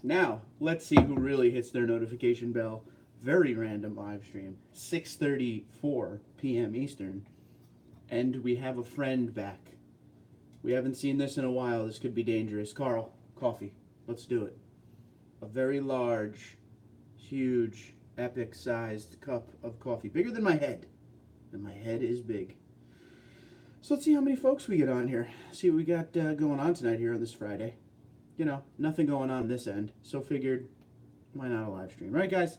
Now, let's see who really hits their notification bell. Very random live stream, 6:34 p.m. Eastern, and we have a friend back. We haven't seen this in a while. This could be dangerous. Carl, coffee. Let's do it. A very large, huge, epic-sized cup of coffee, bigger than my head, and my head is big. So let's see how many folks we get on here. See what we got going on tonight here on this Friday. You know, nothing going on this end, so figured, why not a live stream? Right, guys?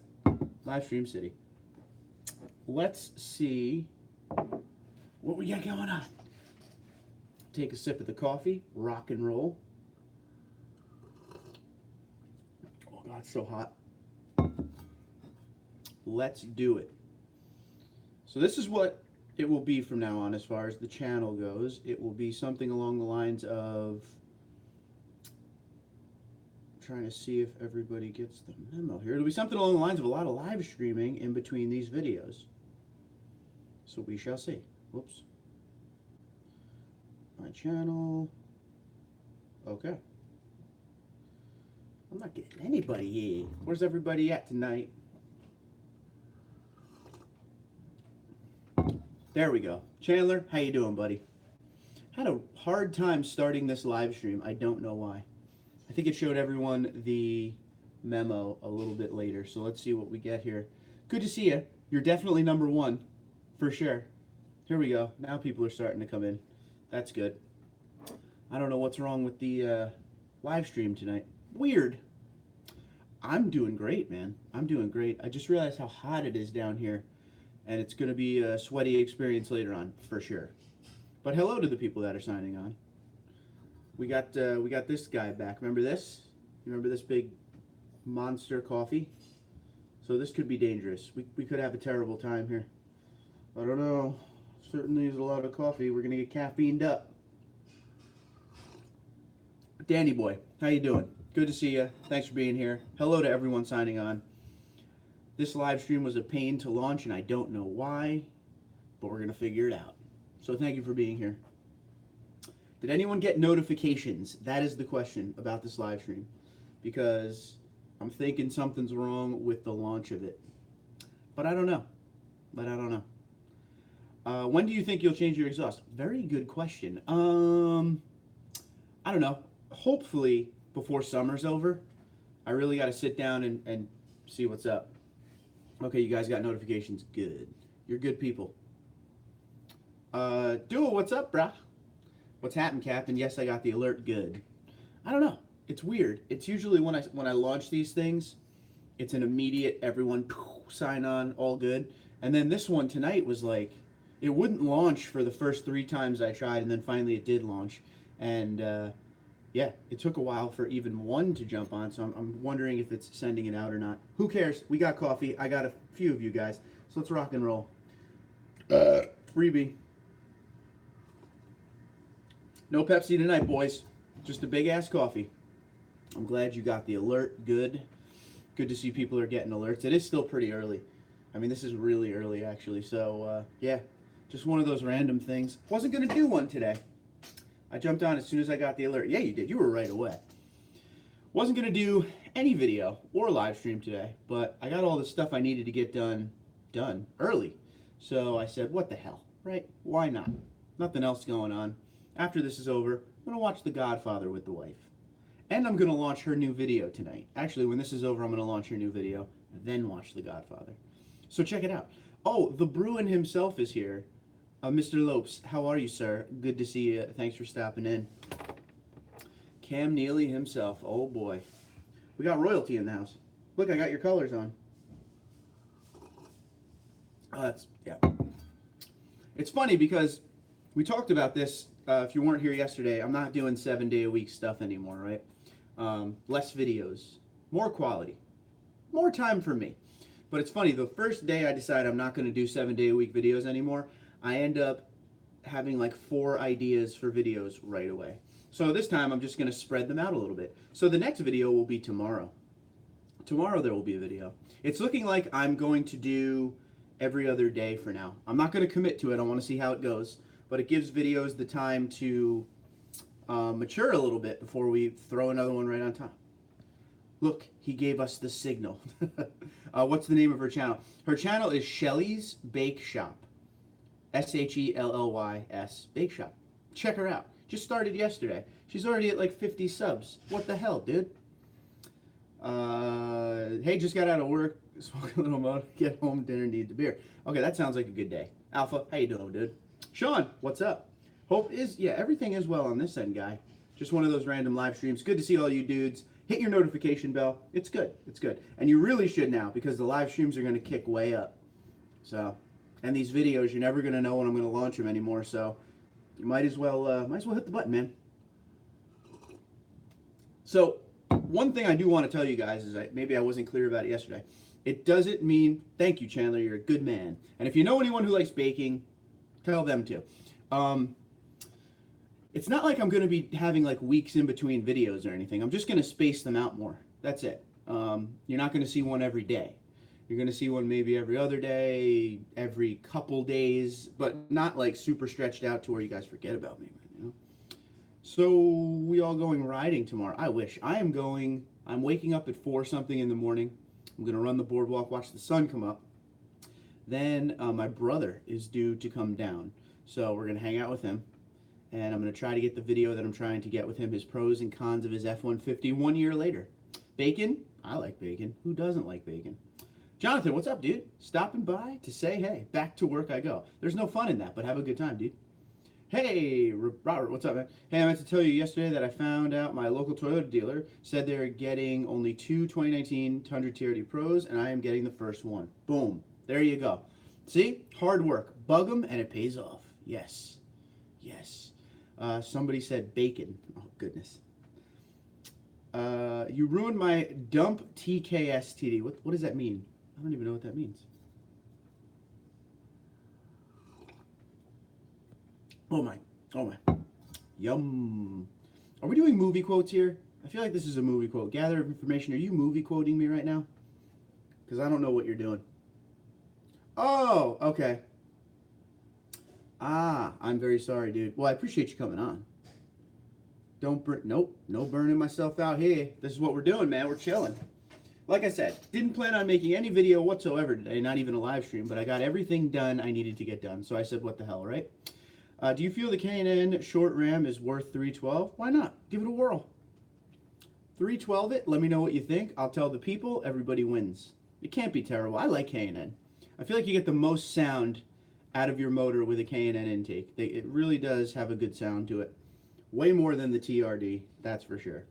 Live stream city. Let's see what we got going on. Take a sip of the coffee, rock and roll. Oh God, it's so hot. Let's do it. So this is what it will be from now on as far as the channel goes. It will be something along the lines of, I'm trying to see if everybody gets the memo here. It'll be something along the lines of a lot of live streaming in between these videos. So we shall see. Whoops. My channel. Okay. I'm not getting anybody here. Where's everybody at tonight? There we go. Chandler, how you doing, buddy? Had a hard time starting this live stream. I don't know why. I think it showed everyone the memo a little bit later. So let's see what we get here. Good to see you. You're definitely number one, for sure. Here we go. Now people are starting to come in. That's good. I don't know what's wrong with the live stream tonight. Weird. I'm doing great, man. I'm doing great. I just realized how hot it is down here. And it's going to be a sweaty experience later on, for sure. But hello to the people that are signing on. We got this guy back. Remember this? You remember this big monster coffee? So this could be dangerous. We could have a terrible time here. I don't know. Certainly is a lot of coffee. We're going to get caffeined up. Danny boy, how you doing? Good to see you. Thanks for being here. Hello to everyone signing on. This live stream was a pain to launch, and I don't know why, but we're going to figure it out. So thank you for being here. Did anyone get notifications? That is the question about this live stream, because I'm thinking something's wrong with the launch of it. But I don't know. When do you think you'll change your exhaust? Very good question. I don't know. Hopefully before summer's over. I really got to sit down and see what's up. Okay, you guys got notifications. Good. You're good people. Duo, what's up, brah? What's happening, Captain? Yes, I got the alert. Good. I don't know. It's weird. It's usually when I launch these things, it's an immediate everyone sign on, all good. And then this one tonight was like, it wouldn't launch for the first 3 times I tried, and then finally it did launch. And yeah, it took a while for even one to jump on, so I'm wondering if it's sending it out or not. Who cares? We got coffee. I got a few of you guys. So let's rock and roll. Freebie. No Pepsi tonight, boys. Just a big-ass coffee. I'm glad you got the alert. Good. Good to see people are getting alerts. It is still pretty early. I mean, this is really early, actually. So, yeah, just one of those random things. Wasn't going to do one today. I jumped on as soon as I got the alert. Yeah, you did. You were right away. Wasn't going to do any video or live stream today, but I got all the stuff I needed to get done early. So I said, what the hell, right? Why not? Nothing else going on. After this is over, I'm going to watch The Godfather with the wife. And I'm going to launch her new video tonight. Actually, when this is over, I'm going to launch her new video, then watch The Godfather. So check it out. Oh, the Bruin himself is here. Mr. Lopes, how are you, sir? Good to see you. Thanks for stopping in. Cam Neely himself. Oh, boy. We got royalty in the house. Look, I got your colors on. Oh, that's, yeah. It's funny because we talked about this. If you weren't here yesterday, I'm not doing 7-day-a-week stuff anymore, right? Less videos. More quality. More time for me. But it's funny, the first day I decide I'm not going to do 7-day-a-week videos anymore, I end up having like 4 ideas for videos right away. So this time I'm just going to spread them out a little bit. So the next video will be tomorrow. Tomorrow there will be a video. It's looking like I'm going to do every other day for now. I'm not going to commit to it. I want to see how it goes. But it gives videos the time to mature a little bit before we throw another one right on top. Look, he gave us the signal. What's the name of her channel? Her channel is Shelly's Bake Shop. Shellys Bake Shop. Check her out. Just started yesterday. She's already at like 50 subs. What the hell, dude? Hey, just got out of work. Smoke a little motor. Get home, dinner, need the beer. Okay, that sounds like a good day. Alpha, how you doing, dude? Sean, what's up? Hope is, yeah, everything is well on this end, guy. Just one of those random live streams. Good to see all you dudes. Hit your notification bell. It's good. It's good. And you really should now because the live streams are going to kick way up. So, and these videos, you're never going to know when I'm going to launch them anymore. So, you might as well hit the button, man. So, one thing I do want to tell you guys is maybe I wasn't clear about it yesterday. It doesn't mean, thank you, Chandler, you're a good man. And if you know anyone who likes baking, tell them to. It's not like I'm going to be having like weeks in between videos or anything. I'm just going to space them out more. That's it. You're not going to see one every day. You're going to see one maybe every other day, every couple days, but not like super stretched out to where you guys forget about me, you know? So we all going riding tomorrow. I wish. I'm waking up at 4 something in the morning. I'm going to run the boardwalk, watch the sun come up. Then my brother is due to come down. So we're going to hang out with him. And I'm going to try to get the video that I'm trying to get with him, his pros and cons of his F-150 1 year later. Bacon? I like bacon. Who doesn't like bacon? Jonathan, what's up, dude? Stopping by to say, hey, back to work I go. There's no fun in that, but have a good time, dude. Hey, Robert, what's up, man? Hey, I meant to tell you yesterday that I found out my local Toyota dealer said they're getting only 2 2019 Tundra TRD Pros, and I am getting the first one. Boom. There you go. See? Hard work. Bug them, and it pays off. Yes. Yes. Somebody said bacon. Oh, goodness. You ruined my dump TKS TD. What does that mean? I don't even know what that means. Oh my. Yum. Are we doing movie quotes here? I feel like this is a movie quote. Gather information. Are you movie quoting me right now? Because I don't know what you're doing. Oh, okay. I'm very sorry, dude. Well, I appreciate you coming on. Nope, no burning myself out here. This is what we're doing, man. We're chilling. Like I said, didn't plan on making any video whatsoever today, not even a live stream, but I got everything done I needed to get done. So I said, what the hell, right? Do you feel the K&N short RAM is worth 312? Why not? Give it a whirl. 312 it. Let me know what you think. I'll tell the people. Everybody wins. It can't be terrible. I like K&N. I feel like you get the most sound out of your motor with a K&N intake. It really does have a good sound to it. Way more than the TRD, that's for sure.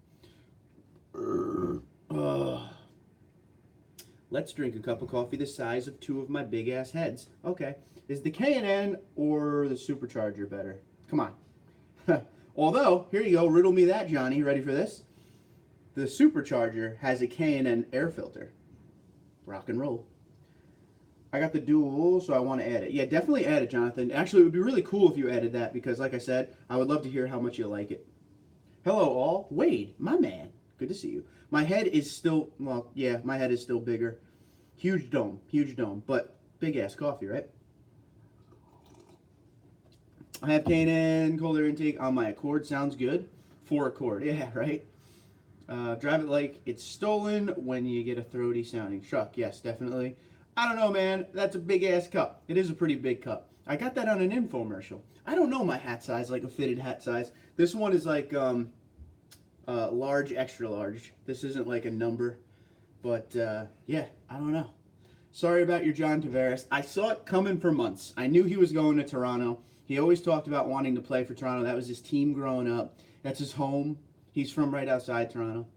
Let's drink a cup of coffee the size of 2 of my big-ass heads. Okay. Is the K&N or the supercharger better? Come on. Although, here you go. Riddle me that, Johnny. Ready for this? The supercharger has a K&N air filter. Rock and roll. I got the dual, so I want to add it. Yeah, definitely add it, Jonathan. Actually, it would be really cool if you added that because, like I said, I would love to hear how much you like it. Hello, all. Wade, my man. Good to see you. My head is still, well, yeah, my head is still bigger. Huge dome, but big-ass coffee, right? I have K&N cold air intake on my Accord. Sounds good. 4 Accord. Yeah, right? Drive it like it's stolen when you get a throaty sounding truck. Yes, definitely. I don't know, man. That's a big-ass cup. It is a pretty big cup. I got that on an infomercial. I don't know my hat size, like a fitted hat size. This one is like large, extra large. This isn't like a number. But, yeah, I don't know. Sorry about your John Tavares. I saw it coming for months. I knew he was going to Toronto. He always talked about wanting to play for Toronto. That was his team growing up. That's his home. He's from right outside Toronto.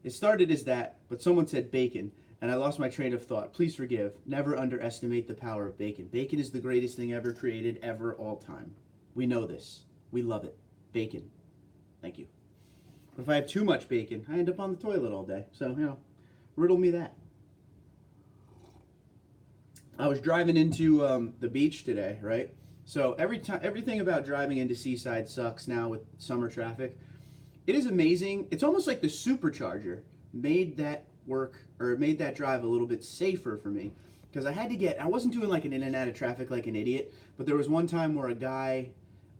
It started as that, but someone said bacon. And I lost my train of thought. Please forgive. Never underestimate the power of bacon. Bacon is the greatest thing ever created, ever, all time. We know this. We love it. Bacon. Thank you. But if I have too much bacon, I end up on the toilet all day. So, you know, riddle me that. I was driving into the beach today, right? So everything about driving into Seaside sucks now with summer traffic. It is amazing. It's almost like the supercharger made that work, or made that drive a little bit safer for me, because I wasn't doing like an in and out of traffic like an idiot, but there was one time where a guy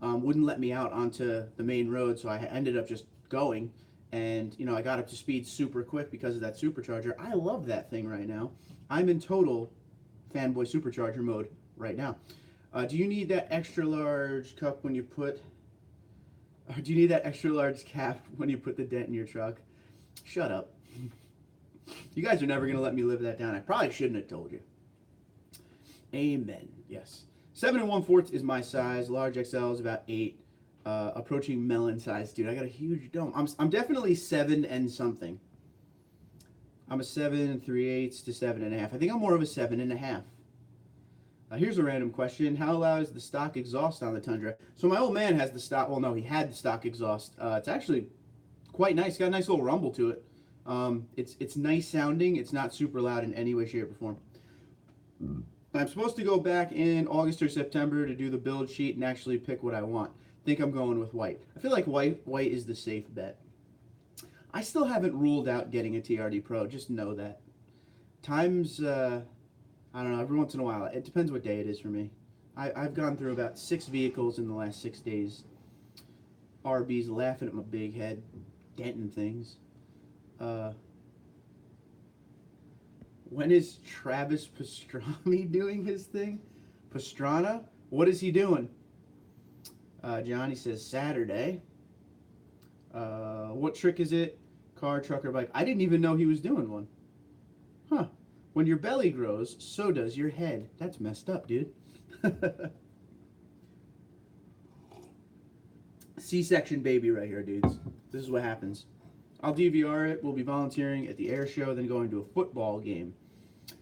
wouldn't let me out onto the main road, so I ended up just going, And, you know, I got up to speed super quick because of that supercharger. I love that thing right now. I'm in total fanboy supercharger mode right now. Do you need that extra large cup when you put... Or do you need that extra large cap when you put the dent in your truck? Shut up. You guys are never going to let me live that down. I probably shouldn't have told you. Amen. Yes. 7 1/4 is my size. Large XL is about 8. Approaching melon size, dude. I got a huge dome. I'm definitely 7 and something. I'm a 7 3/8 to 7.5. I think I'm more of a 7.5. Here's a random question. How loud is the stock exhaust on the Tundra? So my old man has the stock, well, no, he had the stock exhaust. It's actually quite nice. Got a nice little rumble to it. It's nice sounding. It's not super loud in any way, shape, or form. I'm supposed to go back in August or September to do the build sheet and actually pick what I want. Think I'm going with white. I feel like white is the safe bet. I still haven't ruled out getting a TRD Pro. Just know that. Times... I don't know, every once in a while. It depends what day it is for me. I've gone through about 6 vehicles in the last 6 days. RB's laughing at my big head, denting things. When is Travis Pastrami doing his thing? Pastrana? What is he doing? Johnny says Saturday. What trick is it? Car, truck, or bike? I didn't even know he was doing one. Huh. When your belly grows, so does your head. That's messed up, dude. C-section baby right here, dudes. This is what happens. I'll DVR it. We'll be volunteering at the air show, then going to a football game.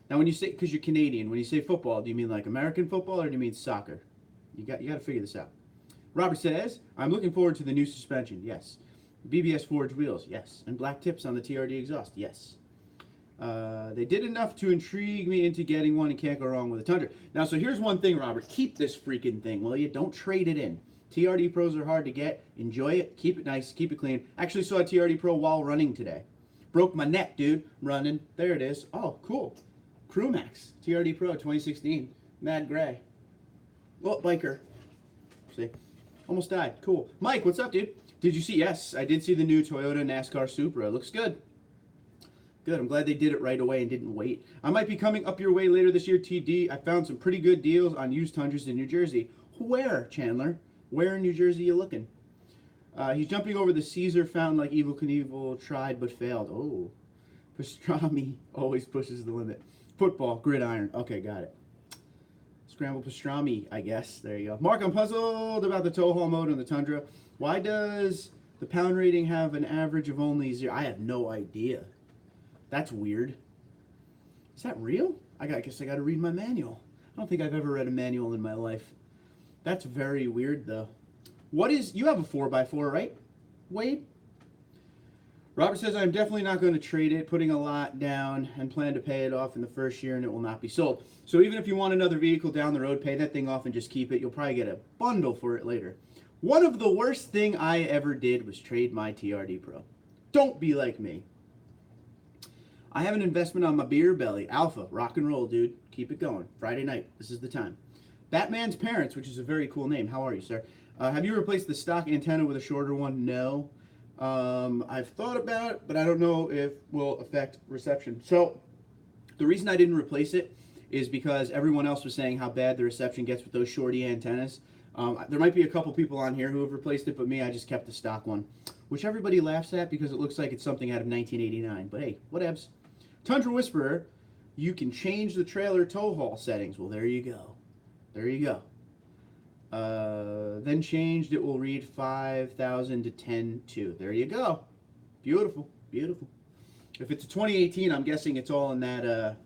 Now, when you say, because you're Canadian, when you say football, do you mean like American football or do you mean soccer? You got to figure this out. Robert says, I'm looking forward to the new suspension. Yes. BBS forged wheels. Yes. And black tips on the TRD exhaust. Yes. They did enough to intrigue me into getting one and can't go wrong with a Tundra. Now, so here's one thing, Robert. Keep this freaking thing, will you? Don't trade it in. TRD Pros are hard to get. Enjoy it. Keep it nice. Keep it clean. Actually saw a TRD Pro while running today. Broke my neck, dude. Running. There it is. Oh, cool. Crewmax. TRD Pro 2016. Mad gray. Oh, biker. See? Almost died. Cool. Mike, what's up, dude? Did you see? Yes, I did see the new Toyota NASCAR Supra. It looks good. Good. I'm glad they did it right away and didn't wait. I might be coming up your way later this year, TD. I found some pretty good deals on used Tundras in New Jersey. Where, Chandler? Where in New Jersey are you looking? He's jumping over the Caesar fountain like Evel Knievel tried but failed. Oh. Pastrami always pushes the limit. Football, gridiron. Okay, got it. Scramble pastrami, I guess. There you go. Mark, I'm puzzled about the tow haul mode on the Tundra. Why does the pound rating have an average of only 0? I have no idea. That's weird. Is that real? I guess I got to read my manual. I don't think I've ever read a manual in my life. That's very weird, though. You have a 4x4, right, Wade? Robert says, I'm definitely not going to trade it, putting a lot down and plan to pay it off in the first year and it will not be sold. So even if you want another vehicle down the road, pay that thing off and just keep it. You'll probably get a bundle for it later. One of the worst thing I ever did was trade my TRD Pro. Don't be like me. I have an investment on my beer belly. Alpha, rock and roll, dude. Keep it going. Friday night. This is the time. Batman's Parents, which is a very cool name. How are you, sir? Have you replaced the stock antenna with a shorter one? No. I've thought about it, but I don't know if it will affect reception. So the reason I didn't replace it is because everyone else was saying how bad the reception gets with those shorty antennas. There might be a couple people on here who have replaced it, but me, I just kept the stock one, which everybody laughs at because it looks like it's something out of 1989. But hey, whatevs. Tundra Whisperer, you can change the trailer tow haul settings. Well, there you go. There you go. Then changed, it will read 5,000 to 10.2. There you go. Beautiful, beautiful. If it's a 2018, I'm guessing it's all in that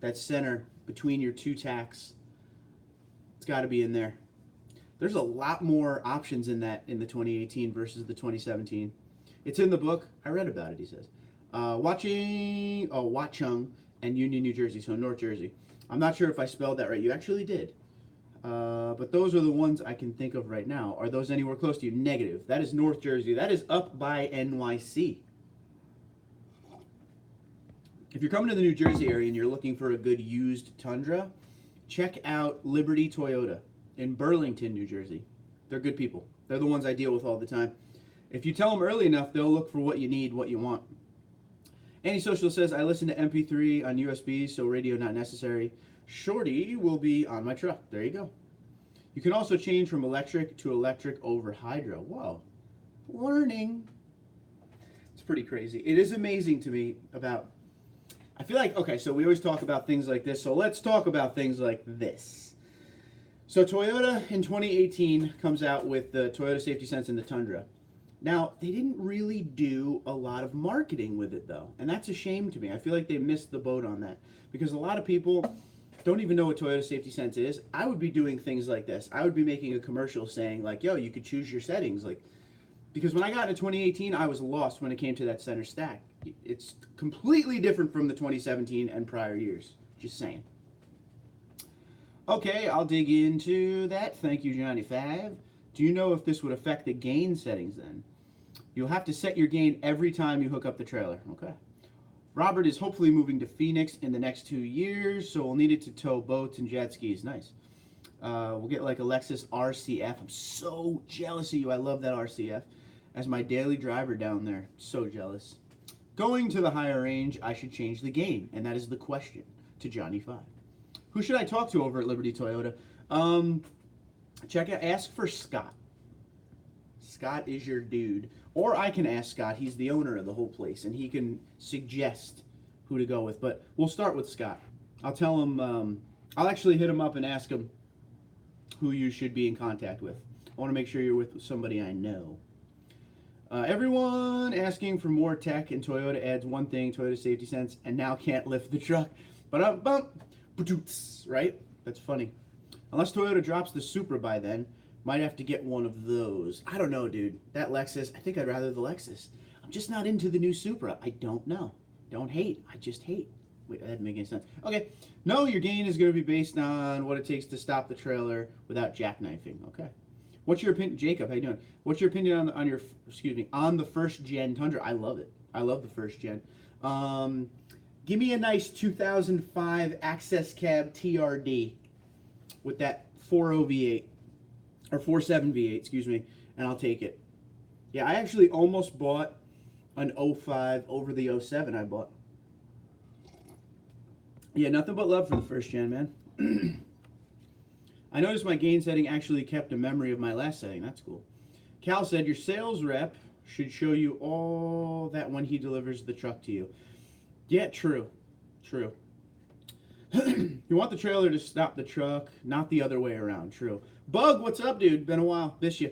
that center between your two tacks. It's got to be in there. There's a lot more options in that in the 2018 versus the 2017. It's in the book. I read about it, he says. Watchung and Union, New Jersey, so North Jersey. I'm not sure if I spelled that right. You actually did. But those are the ones I can think of right now. Are those anywhere close to you? Negative. That is North Jersey. That is up by NYC. If you're coming to the New Jersey area and you're looking for a good used Tundra, check out Liberty Toyota in Burlington, New Jersey. They're good people. They're the ones I deal with all the time. If you tell them early enough, they'll look for what you need, what you want. Antisocial says, I listen to MP3 on USB, so radio not necessary. Shorty will be on my truck. There you go. You can also change from electric to electric over hydro. Whoa. Learning. It's pretty crazy. It is amazing to me about... I feel like, okay, so we always talk about things like this, so let's talk about things like this. So Toyota in 2018 comes out with the Toyota Safety Sense and the Tundra. Now, they didn't really do a lot of marketing with it, though, and that's a shame to me. I feel like they missed the boat on that, because a lot of people don't even know what Toyota Safety Sense is. I would be doing things like this. I would be making a commercial saying, like, yo, you could choose your settings, like, because when I got into 2018, I was lost when it came to that center stack. It's completely different from the 2017 and prior years. Just saying. Okay, I'll dig into that. Thank you, Johnny Five. Do you know if this would affect the gain settings then? You'll have to set your gain every time you hook up the trailer. Okay. Robert is hopefully moving to Phoenix in the next 2 years, so we'll need it to tow boats and jet skis. Nice. We'll get like a Lexus RCF. I'm so jealous of you. I love that RCF. As my daily driver down there. So jealous. Going to the higher range, I should change the gain, and that is the question to Johnny 5. Who should I talk to over at Liberty Toyota? Ask for Scott. Scott is your dude. Or I can ask Scott. He's the owner of the whole place, and he can suggest who to go with. But we'll start with Scott. I'll tell him, I'll actually hit him up and ask him who you should be in contact with. I want to make sure you're with somebody I know. Everyone asking for more tech, and Toyota adds one thing, Toyota Safety Sense, and now can't lift the truck. Right? That's funny. Unless Toyota drops the Supra by then, might have to get one of those. I don't know, dude. That Lexus, I think I'd rather the Lexus. I'm just not into the new Supra. I don't know. Don't hate. I just hate. Wait, that didn't make any sense. Okay. No, your gain is going to be based on what it takes to stop the trailer without jackknifing. Okay. What's your opinion, Jacob? How you doing? What's your opinion on the first gen Tundra? I love it. I love the first gen. Give me a nice 2005 Access Cab TRD with that 4.0 V8 or 4.7 V8, excuse me, and I'll take it. Yeah, I actually almost bought an 05 over the 07 I bought. Yeah, nothing but love for the first gen, man. I noticed my gain setting actually kept a memory of my last setting. That's cool. Cal said your sales rep should show you all that when he delivers the truck to you. Yeah, true. True. You want the trailer to stop the truck, not the other way around. True. Bug, what's up, dude? Been a while. Miss you.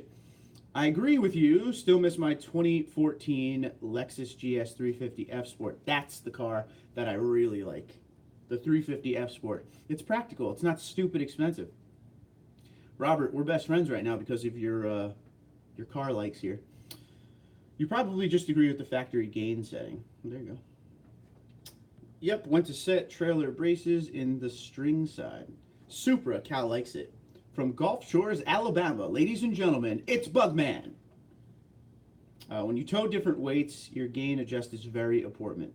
I agree with you. Still miss my 2014 Lexus GS 350 F Sport. That's the car that I really like. The 350 F Sport. It's practical. It's not stupid expensive. Robert, we're best friends right now because of your car likes here. You probably just agree with the factory gain setting. There you go. Yep, went to set trailer braces in the string side. Supra, Cal likes it. From Gulf Shores, Alabama, ladies and gentlemen, it's Bugman. When you tow different weights, your gain adjust is very important.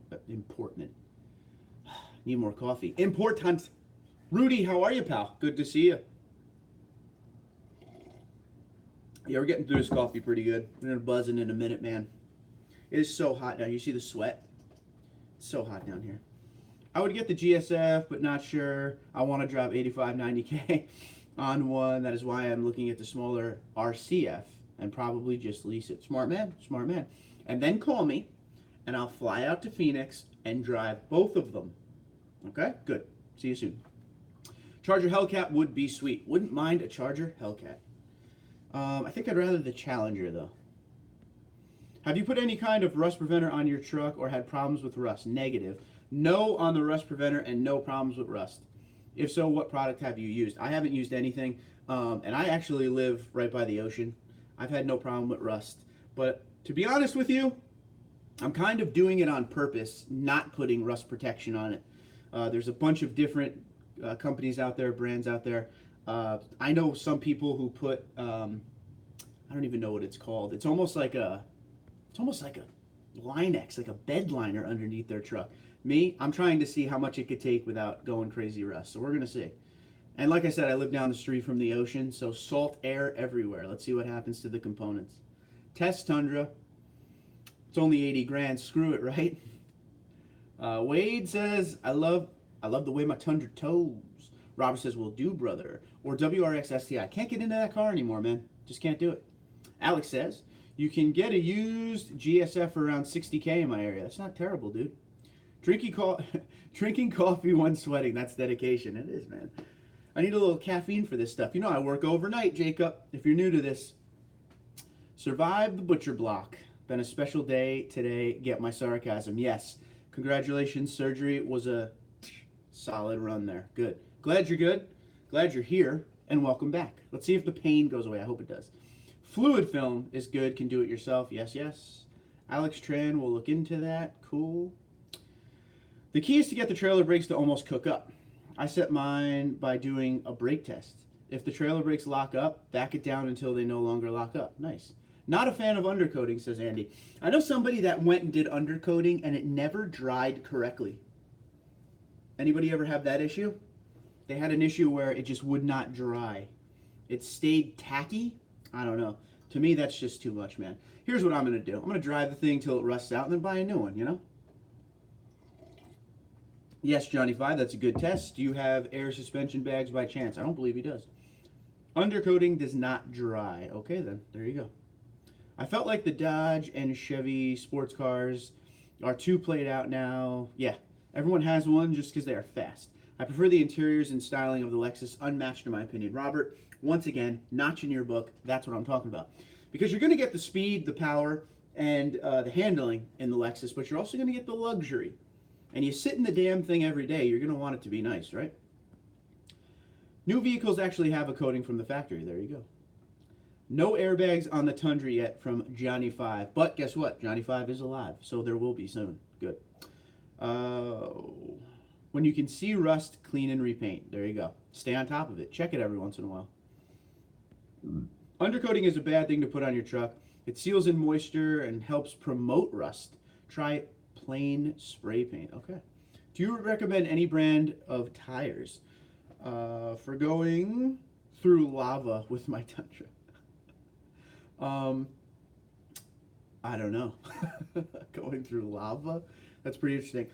Need more coffee. Important. Rudy, how are you, pal? Good to see you. Yeah, we're getting through this coffee pretty good. We're gonna buzz in a minute, man. It is so hot now. You see the sweat? It's so hot down here. I would get the GSF, but not sure. I want to drop 85, 90K on one. That is why I'm looking at the smaller RCF and probably just lease it. Smart man, smart man. And then call me, and I'll fly out to Phoenix and drive both of them. Okay? Good. See you soon. Charger Hellcat would be sweet. Wouldn't mind a Charger Hellcat. I think I'd rather the Challenger, though. Have you put any kind of rust preventer on your truck or had problems with rust? Negative. No on the rust preventer and no problems with rust. If so, what product have you used? I haven't used anything, and I actually live right by the ocean. I've had no problem with rust. But to be honest with you, I'm kind of doing it on purpose, not putting rust protection on it. There's a bunch of different companies out there, brands out there. I know some people who put, I don't even know what it's called. It's almost like a Line-X, like a bed liner underneath their truck. Me, I'm trying to see how much it could take without going crazy rust. So we're going to see. And like I said, I live down the street from the ocean, so salt air everywhere. Let's see what happens to the components. Test Tundra. It's only 80 grand. Screw it, right? Wade says, I love the way my Tundra tows. Robert says, will do, brother. Or WRX STI. Can't get into that car anymore, man. Just can't do it. Alex says, you can get a used GSF for around 60K in my area. That's not terrible, dude. Drinking coffee when sweating. That's dedication. It is, man. I need a little caffeine for this stuff. You know, I work overnight, Jacob. If you're new to this. Survive the butcher block. Been a special day today. Get my sarcasm. Yes. Congratulations. Surgery was a solid run there. Good. Glad you're good. Glad you're here. And welcome back. Let's see if the pain goes away. I hope it does. Fluid film is good. Can do it yourself. Yes, yes. Alex Tran will look into that. Cool. The key is to get the trailer brakes to almost cook up. I set mine by doing a brake test. If the trailer brakes lock up, back it down until they no longer lock up. Nice. Not a fan of undercoating, says Andy. I know somebody that went and did undercoating and it never dried correctly. Anybody ever have that issue? They had an issue where it just would not dry. It stayed tacky. I don't know. To me, that's just too much, man. Here's what I'm going to do. I'm going to drive the thing till it rusts out and then buy a new one, you know? Yes, Johnny 5, that's a good test. Do you have air suspension bags by chance? I don't believe he does. Undercoating does not dry. Okay, then. There you go. I felt like the Dodge and Chevy sports cars are too played out now. Yeah, everyone has one just because they are fast. I prefer the interiors and styling of the Lexus, unmatched in my opinion. Robert, once again, notch in your book. That's what I'm talking about. Because you're going to get the speed, the power, and the handling in the Lexus, but you're also going to get the luxury. And you sit in the damn thing every day, you're going to want it to be nice, right? New vehicles actually have a coating from the factory. There you go. No airbags on the Tundra yet from Johnny 5. But guess what? Johnny 5 is alive, so there will be soon. Good. When you can see rust, clean and repaint. There you go. Stay on top of it. Check it every once in a while. Undercoating is a bad thing to put on your truck. It seals in moisture and helps promote rust. Try plain spray paint. Okay. Do you recommend any brand of tires for going through lava with my Tundra? I don't know. Going through lava? That's pretty interesting.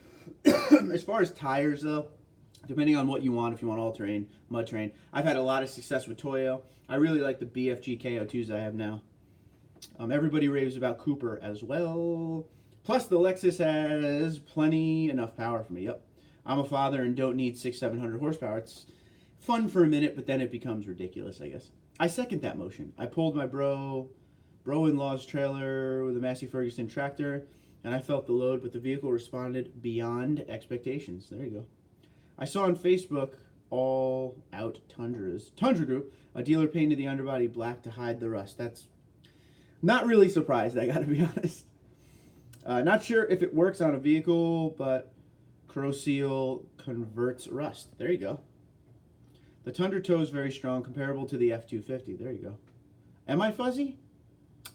As far as tires, though, depending on what you want, if you want all-terrain, mud-terrain, I've had a lot of success with Toyo. I really like the BFG KO2s I have now. Everybody raves about Cooper as well. Plus, the Lexus has enough power for me. Yep. I'm a father and don't need 600-700 horsepower. It's fun for a minute, but then it becomes ridiculous, I guess. I second that motion. I pulled my bro-in-law's trailer with a Massey Ferguson tractor, and I felt the load, but the vehicle responded beyond expectations. There you go. I saw on Facebook All Out Tundra Group, a dealer painted the underbody black to hide the rust. That's not really surprised, I gotta be honest. Not sure if it works on a vehicle, but Croseal converts rust. There you go. The Tundra toe is very strong, comparable to the F250. There you go. Am I fuzzy?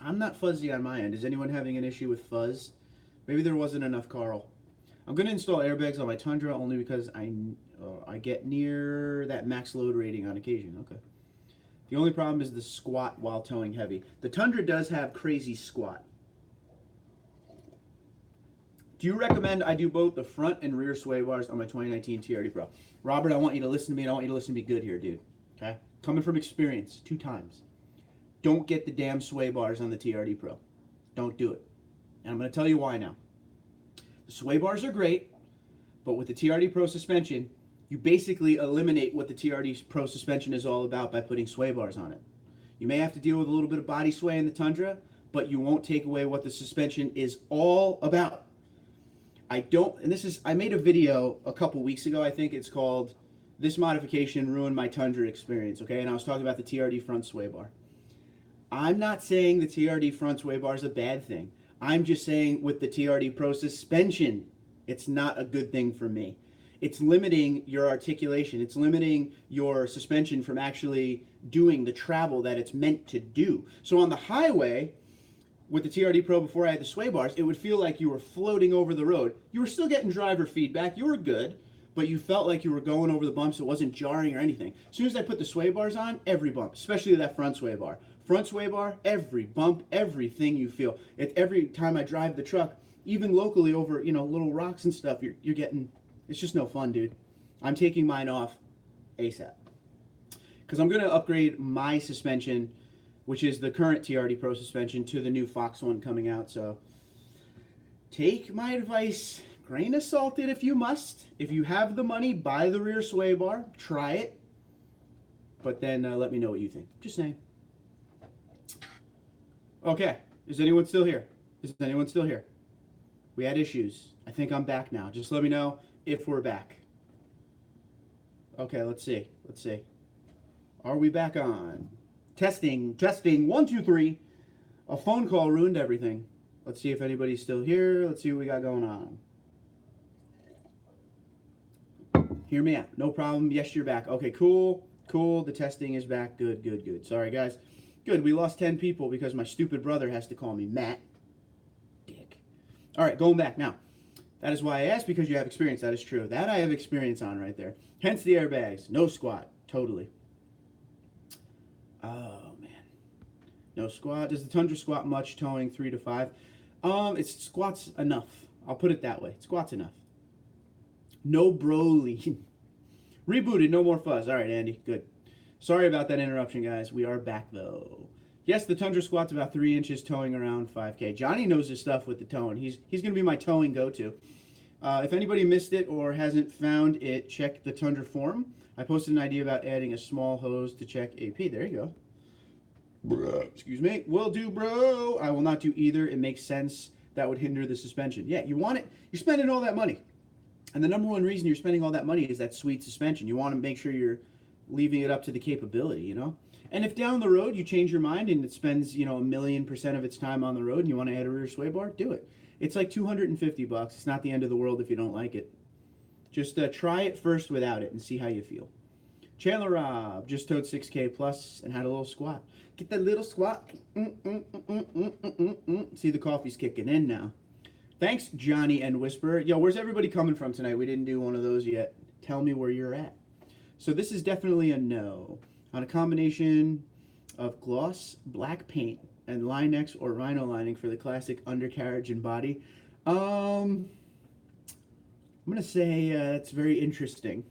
I'm not fuzzy on my end. Is anyone having an issue with fuzz? Maybe there wasn't enough Carl. I'm going to install airbags on my Tundra only because I get near that max load rating on occasion. Okay. The only problem is the squat while towing heavy. The Tundra does have crazy squat. Do you recommend I do both the front and rear sway bars on my 2019 TRD Pro? Robert, I want you to listen to me, and I want you to listen to me good here, dude. Okay? Coming from experience, 2 times. Don't get the damn sway bars on the TRD Pro. Don't do it. And I'm going to tell you why now. The sway bars are great, but with the TRD Pro suspension, you basically eliminate what the TRD Pro suspension is all about by putting sway bars on it. You may have to deal with a little bit of body sway in the Tundra, but you won't take away what the suspension is all about. I made a video a couple weeks ago, I think it's called This Modification Ruined My Tundra Experience, okay? And I was talking about the TRD front sway bar. I'm not saying the TRD front sway bar is a bad thing. I'm just saying with the TRD Pro suspension, it's not a good thing for me. It's limiting your articulation. It's limiting your suspension from actually doing the travel that it's meant to do. So on the highway, with the TRD Pro before I had the sway bars, it would feel like you were floating over the road. You were still getting driver feedback. You were good, but you felt like you were going over the bumps. It wasn't jarring or anything. As soon as I put the sway bars on, every bump, especially that front sway bar. Front sway bar, every bump, everything you feel. Every time I drive the truck, even locally over, little rocks and stuff, you're getting, it's just no fun, dude. I'm taking mine off ASAP. Because I'm going to upgrade my suspension, which is the current TRD Pro suspension, to the new Fox one coming out. So take my advice, grain of salt it if you must. If you have the money, buy the rear sway bar, try it. But then let me know what you think. Just saying. Okay, is anyone still here? Is anyone still here? We had issues. I think I'm back now. Just let me know if we're back. Okay, let's see. Let's see. Are we back on? Testing, testing, 1, 2, 3. A phone call ruined everything. Let's see if anybody's still here. Let's see what we got going on. Hear me out. No problem. Yes, you're back. Okay, cool. Cool. The testing is back. Good, good, good. Sorry, guys. Good. We lost 10 people because my stupid brother has to call me Matt. Dick. All right, going back now. That is why I asked, because you have experience. That is true. That I have experience on right there. Hence the airbags. No squat. Totally. Oh, man. No squat. Does the Tundra squat much towing 3 to 5? It squats enough. I'll put it that way. It squats enough. No Broly. Rebooted. No more fuzz. All right, Andy. Good. Sorry about that interruption, guys. We are back, though. Yes, the Tundra squat's about 3 inches, towing around 5K. Johnny knows his stuff with the towing. He's going to be my towing go-to. If anybody missed it or hasn't found it, check the Tundra forum. I posted an idea about adding a small hose to check AP. There you go. Excuse me. Will do, bro. I will not do either. It makes sense. That would hinder the suspension. Yeah, you want it. You're spending all that money. And the number one reason you're spending all that money is that sweet suspension. You want to make sure you're leaving it up to the capability, And if down the road you change your mind and it spends, 1,000,000% of its time on the road and you want to add a rear sway bar, do it. It's like $250. It's not the end of the world if you don't like it. Just try it first without it and see how you feel. Chandler Rob just towed 6K plus and had a little squat. Get that little squat. See, the coffee's kicking in now. Thanks, Johnny and Whisper. Yo, where's everybody coming from tonight? We didn't do one of those yet. Tell me where you're at. So this is definitely a no. On a combination of gloss, black paint, and Line-X or Rhino lining for the classic undercarriage and body. I'm going to say it's very interesting.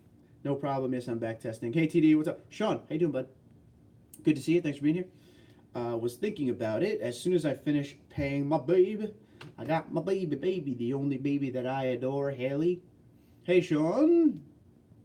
No problem. Yes, I'm back testing. Hey, TD, what's up? Sean, how you doing, bud? Good to see you. Thanks for being here. Was thinking about it. As soon as I finish paying my baby, I got my baby, the only baby that I adore, Haley. Hey, Sean.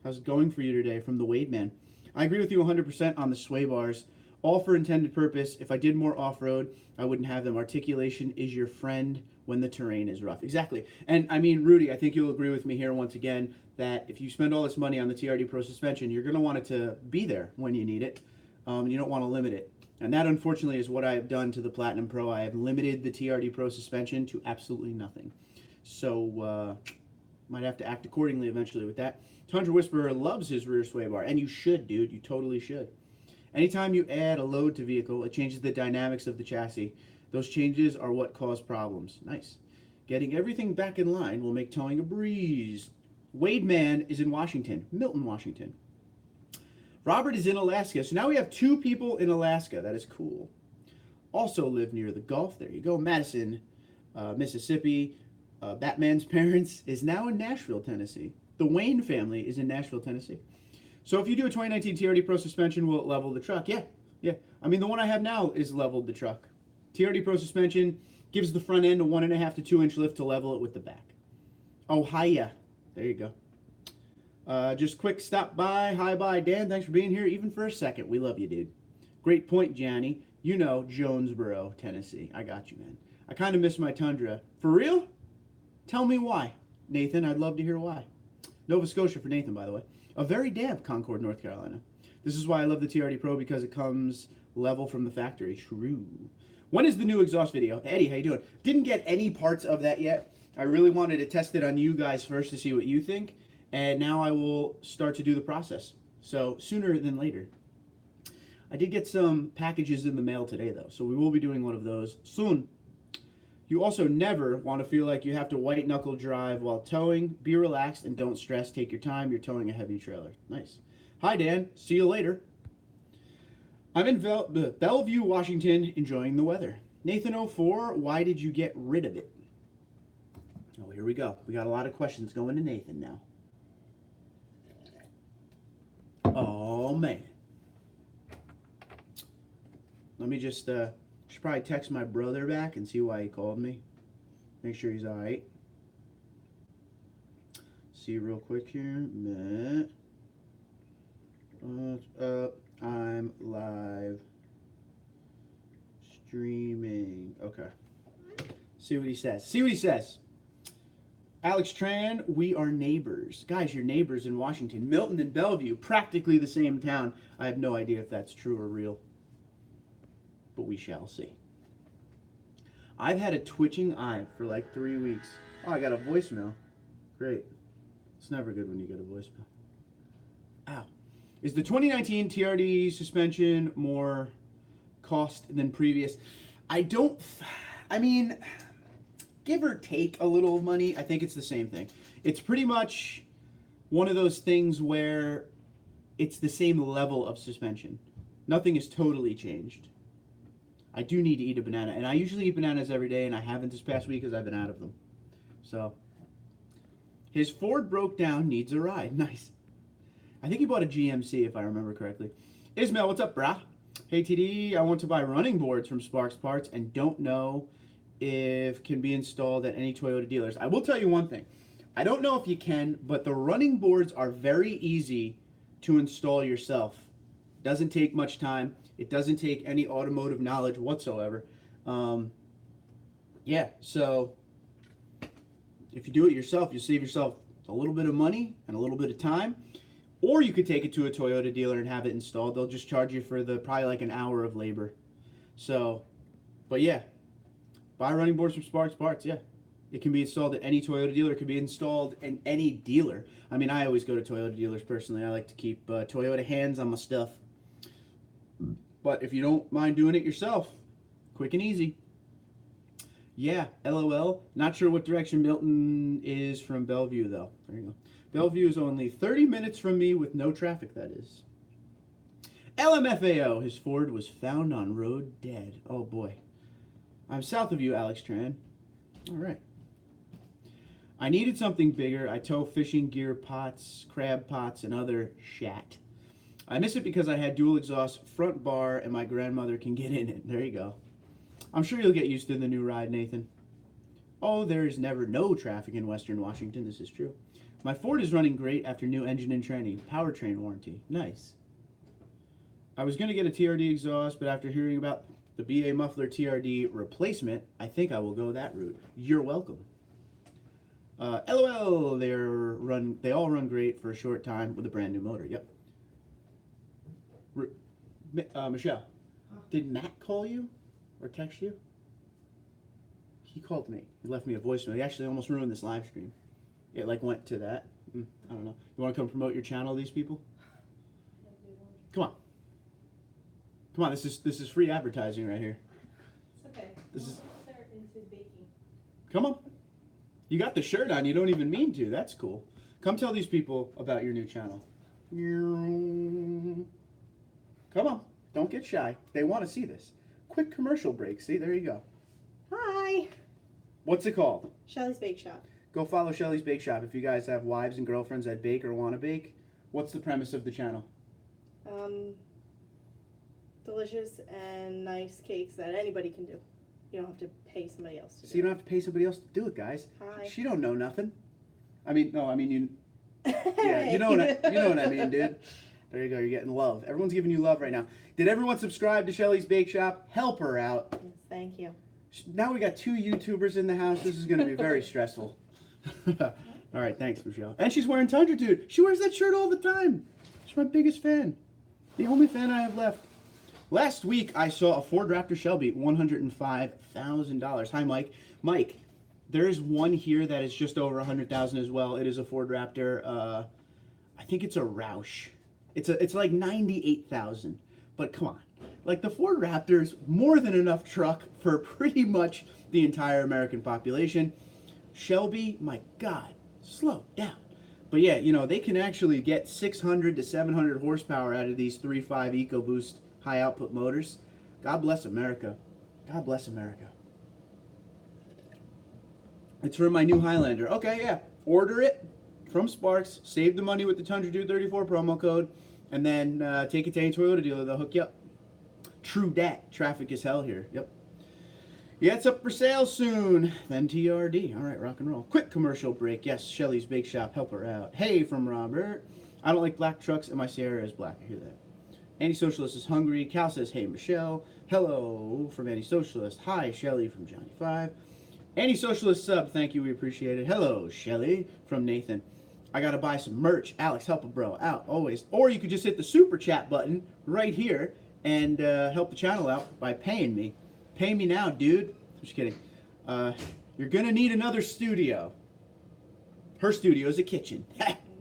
How's it going for you today from the Wade Man? I agree with you 100% on the sway bars. All for intended purpose. If I did more off-road, I wouldn't have them. Articulation is your friend when the terrain is rough. Exactly. And I mean, Rudy, I think you'll agree with me here once again that if you spend all this money on the TRD Pro suspension, you're going to want it to be there when you need it. You don't want to limit it. And that, unfortunately, is what I have done to the Platinum Pro. I have limited the TRD Pro suspension to absolutely nothing. So, might have to act accordingly eventually with that. Tundra Whisperer loves his rear sway bar, and you should, dude. You totally should. Anytime you add a load to vehicle, it changes the dynamics of the chassis. Those changes are what cause problems. Nice. Getting everything back in line will make towing a breeze. Wade Man is in Washington, Milton, Washington. Robert is in Alaska. So now we have 2 people in Alaska. That is cool. Also live near the Gulf. There you go. Madison, Mississippi. Batman's parents is now in Nashville, Tennessee. The Wayne family is in Nashville, Tennessee. So if you do a 2019 TRD Pro suspension, will it level the truck? Yeah. I mean, the one I have now is leveled the truck. TRD Pro suspension gives the front end a 1.5 to 2 inch lift to level it with the back. Oh, hiya. There you go. Just quick stop by. Hi, bye, Dan. Thanks for being here, even for a second. We love you, dude. Great point, Johnny. You know, Jonesboro, Tennessee. I got you, man. I kind of miss my Tundra. For real? Tell me why, Nathan. I'd love to hear why. Nova Scotia for Nathan, by the way. A very damp Concord, North Carolina. This is why I love the TRD Pro, because it comes level from the factory. True. When is the new exhaust video? Eddie, how you doing? Didn't get any parts of that yet. I really wanted to test it on you guys first to see what you think. And now I will start to do the process. So sooner than later. I did get some packages in the mail today, though. So we will be doing one of those soon. You also never want to feel like you have to white knuckle drive while towing. Be relaxed and don't stress. Take your time. You're towing a heavy trailer. Nice. Hi, Dan. See you later. I'm in Bellevue, Washington, enjoying the weather. Nathan04, why did you get rid of it? Oh, here we go. We got a lot of questions going to Nathan now. Oh, man. Let me just, should probably text my brother back and see why he called me. Make sure he's all right. See real quick here. What's up? I'm live streaming. Okay. See what he says. See what he says. Alex Tran, we are neighbors. Guys, you're neighbors in Washington. Milton and Bellevue, practically the same town. I have no idea if that's true or real, but we shall see. I've had a twitching eye for like 3 weeks. Oh, I got a voicemail. Great. It's never good when you get a voicemail. Ow. Is the 2019 TRD suspension more cost than previous? I mean, give or take a little money, I think it's the same thing. It's pretty much one of those things where it's the same level of suspension. Nothing is totally changed. I do need to eat a banana, and I usually eat bananas every day, and I haven't this past week because I've been out of them. So, his Ford broke down, needs a ride. Nice. I think he bought a GMC, if I remember correctly. Ismail, what's up, brah? Hey, TD, I want to buy running boards from Sparks Parts and don't know if can be installed at any Toyota dealers. I will tell you one thing. I don't know if you can, but the running boards are very easy to install yourself. Doesn't take much time. It doesn't take any automotive knowledge whatsoever. Yeah, so if you do it yourself, you save yourself a little bit of money and a little bit of time. Or you could take it to a Toyota dealer and have it installed. They'll just charge you for probably like an hour of labor. So, but yeah, buy running boards from Sparks Parts, yeah. It can be installed at any Toyota dealer. It can be installed in any dealer. I mean, I always go to Toyota dealers personally. I like to keep Toyota hands on my stuff. But if you don't mind doing it yourself, quick and easy. Yeah, LOL. Not sure what direction Milton is from Bellevue, though. There you go. Bellevue is only 30 minutes from me with no traffic, that is. LMFAO, his Ford was found on road dead. Oh, boy. I'm south of you, Alex Tran. All right. I needed something bigger. I tow fishing gear, pots, crab pots, and other shat. I miss it because I had dual exhaust front bar and my grandmother can get in it. There you go. I'm sure you'll get used to the new ride, Nathan. Oh, there is never no traffic in Western Washington. This is true. My Ford is running great after new engine and training. Powertrain warranty. Nice. I was going to get a TRD exhaust, but after hearing about the BA muffler TRD replacement, I think I will go that route. You're welcome. LOL, they all run great for a short time with a brand new motor. Yep. Michelle, did Matt call you or text you? He called me. He left me a voicemail. He actually almost ruined this live stream. It like went to that. I don't know. You want to come promote your channel, these people? Come on. Come on. This is free advertising right here. It's okay. This is. Start into baking. Come on. You got the shirt on. You don't even mean to. That's cool. Come tell these people about your new channel. Come on. Don't get shy. They want to see this. Quick commercial break. See, there you go. Hi. What's it called? Shelly's Bake Shop. Go follow Shelly's Bake Shop if you guys have wives and girlfriends that bake or want to bake. What's the premise of the channel? Delicious and nice cakes that anybody can do. You don't have to pay somebody else to do. So you don't have to pay somebody else to do it, guys. Hi. She don't know nothing. You. Yeah, you know what I mean, dude. There you go. You're getting love. Everyone's giving you love right now. Did everyone subscribe to Shelly's Bake Shop? Help her out. Yes, thank you. Now we got 2 YouTubers in the house. This is going to be very stressful. All right, thanks, Michelle. And she's wearing TundraDude. She wears that shirt all the time. She's my biggest fan. The only fan I have left. Last week, I saw a Ford Raptor Shelby, $105,000. Hi, Mike. Mike, there is one here that is just over $100,000 as well. It is a Ford Raptor. I think it's a Roush. It's like $98,000. But come on. Like, the Ford Raptor's more than enough truck for pretty much the entire American population. Shelby, my God, slow down. But yeah, they can actually get 600 to 700 horsepower out of these 3.5 EcoBoost high output motors. God bless America. God bless America. It's for my new Highlander. Okay, yeah. Order it from Sparks. Save the money with the TundraDude34 promo code. And then take it to any Toyota dealer. They'll hook you up. True dat. Traffic is hell here. Yep. Yeah, it's up for sale soon. Then TRD. All right, rock and roll. Quick commercial break. Yes, Shelly's Bake Shop. Help her out. Hey, from Robert. I don't like black trucks, and my Sierra is black. I hear that. Anti-Socialist is hungry. Cal says, hey, Michelle. Hello from Anti-Socialist. Hi, Shelly from Johnny5. Anti-Socialist sub. Thank you. We appreciate it. Hello, Shelly from Nathan. I got to buy some merch. Alex, help a bro out. Always. Or you could just hit the super chat button right here and help the channel out by paying me. Pay me now, dude. Just kidding. You're going to need another studio. Her studio is a kitchen.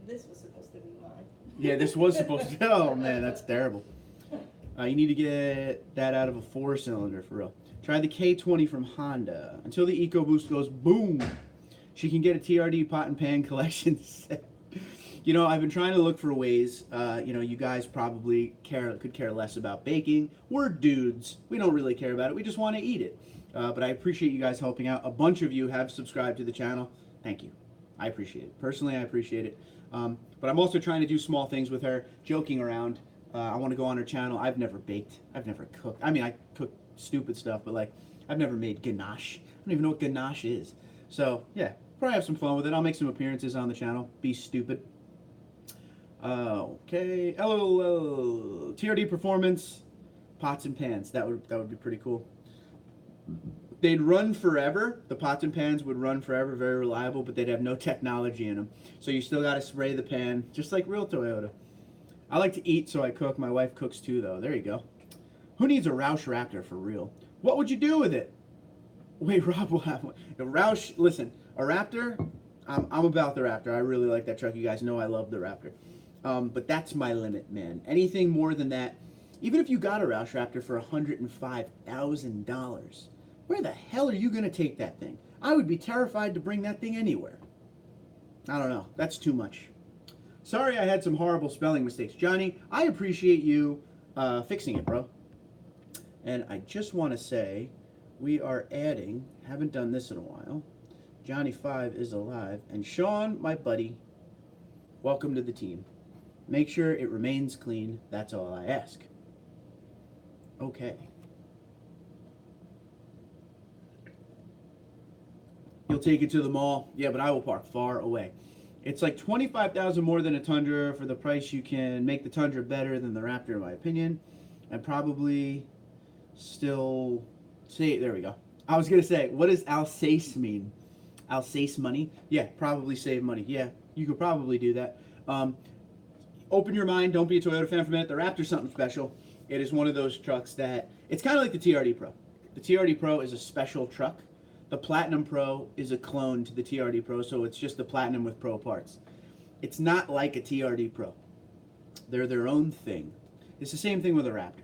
This was supposed to be mine. Yeah, this was supposed to. Oh, man, that's terrible. You need to get that out of a 4-cylinder, for real. Try the K20 from Honda. Until the EcoBoost goes boom, she can get a TRD pot and pan collection set. You know, I've been trying to look for ways. You guys probably could care less about baking. We're dudes. We don't really care about it. We just want to eat it. But I appreciate you guys helping out. A bunch of you have subscribed to the channel. Thank you. I appreciate it. Personally, I appreciate it. But I'm also trying to do small things with her, joking around. I want to go on her channel. I've never baked. I've never cooked. I mean, I cook stupid stuff, but like, I've never made ganache. I don't even know what ganache is. So, yeah, probably have some fun with it. I'll make some appearances on the channel. Be stupid. Okay. LOL. TRD performance, pots and pans. That would be pretty cool. They'd run forever. The pots and pans would run forever, very reliable, but they'd have no technology in them. So you still got to spray the pan, just like real Toyota. I like to eat, so I cook. My wife cooks too, though. There you go. Who needs a Roush Raptor for real? What would you do with it? Wait, Rob will have one. A Roush, listen, a Raptor, I'm about the Raptor. I really like that truck. You guys know I love the Raptor. But that's my limit, man. Anything more than that, even if you got a Roush Raptor for $105,000, where the hell are you going to take that thing? I would be terrified to bring that thing anywhere. I don't know. That's too much. Sorry I had some horrible spelling mistakes. Johnny, I appreciate you fixing it, bro. And I just want to say, we are adding, haven't done this in a while, Johnny5 is alive. And Sean, my buddy, welcome to the team. Make sure it remains clean. That's all I ask. Okay. You'll take it to the mall. Yeah, but I will park far away. It's like $25,000 more than a Tundra. For the price, you can make the Tundra better than the Raptor, in my opinion. And probably still say, there we go. I was going to say, what does Alsace mean? Alsace money? Yeah, probably save money. Yeah, you could probably do that. Open your mind. Don't be a Toyota fan for a minute. The Raptor's something special. It is one of those trucks that, it's kind of like the TRD Pro. The TRD Pro is a special truck. The Platinum Pro is a clone to the TRD Pro, so it's just the Platinum with Pro parts. It's not like a TRD Pro. They're their own thing. It's the same thing with a Raptor.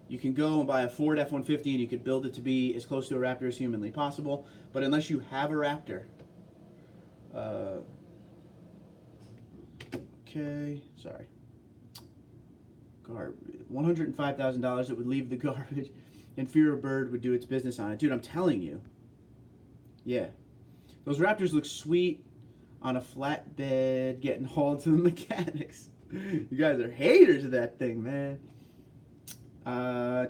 You can go and buy a Ford F-150 and you could build it to be as close to a Raptor as humanly possible, but unless you have a Raptor, okay, sorry. $105,000, it would leave the garbage, and Fear of Bird would do its business on it. Dude, I'm telling you. Yeah. Those Raptors look sweet on a flatbed getting hauled to the mechanics. You guys are haters of that thing, man.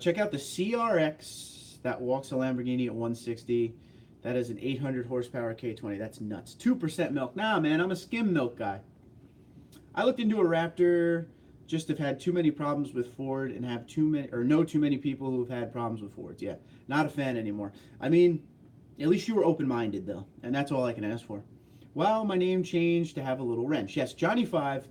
Check out the CRX that walks a Lamborghini at 160. That is an 800 horsepower K20. That's nuts. 2% milk. Nah, man, I'm a skim milk guy. I looked into a Raptor, just have had too many problems with Ford and have know too many people who have had problems with Fords. Yeah, not a fan anymore. I mean, at least you were open-minded, though, and that's all I can ask for. Well, my name changed to have a little wrench. Yes, Johnny5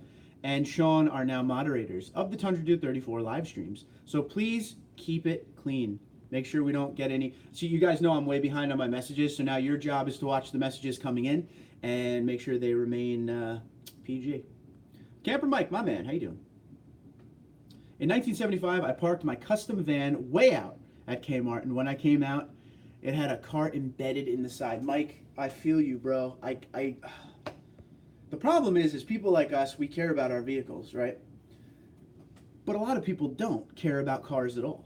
and Sean are now moderators of the TundraDude34 live streams, so please keep it clean. Make sure we don't get any... So you guys know I'm way behind on my messages, so now your job is to watch the messages coming in and make sure they remain PG. Camper Mike, my man, how you doing? In 1975, I parked my custom van way out at Kmart, and when I came out, it had a cart embedded in the side. Mike, I feel you, bro. The problem is people like us, we care about our vehicles, right? But a lot of people don't care about cars at all.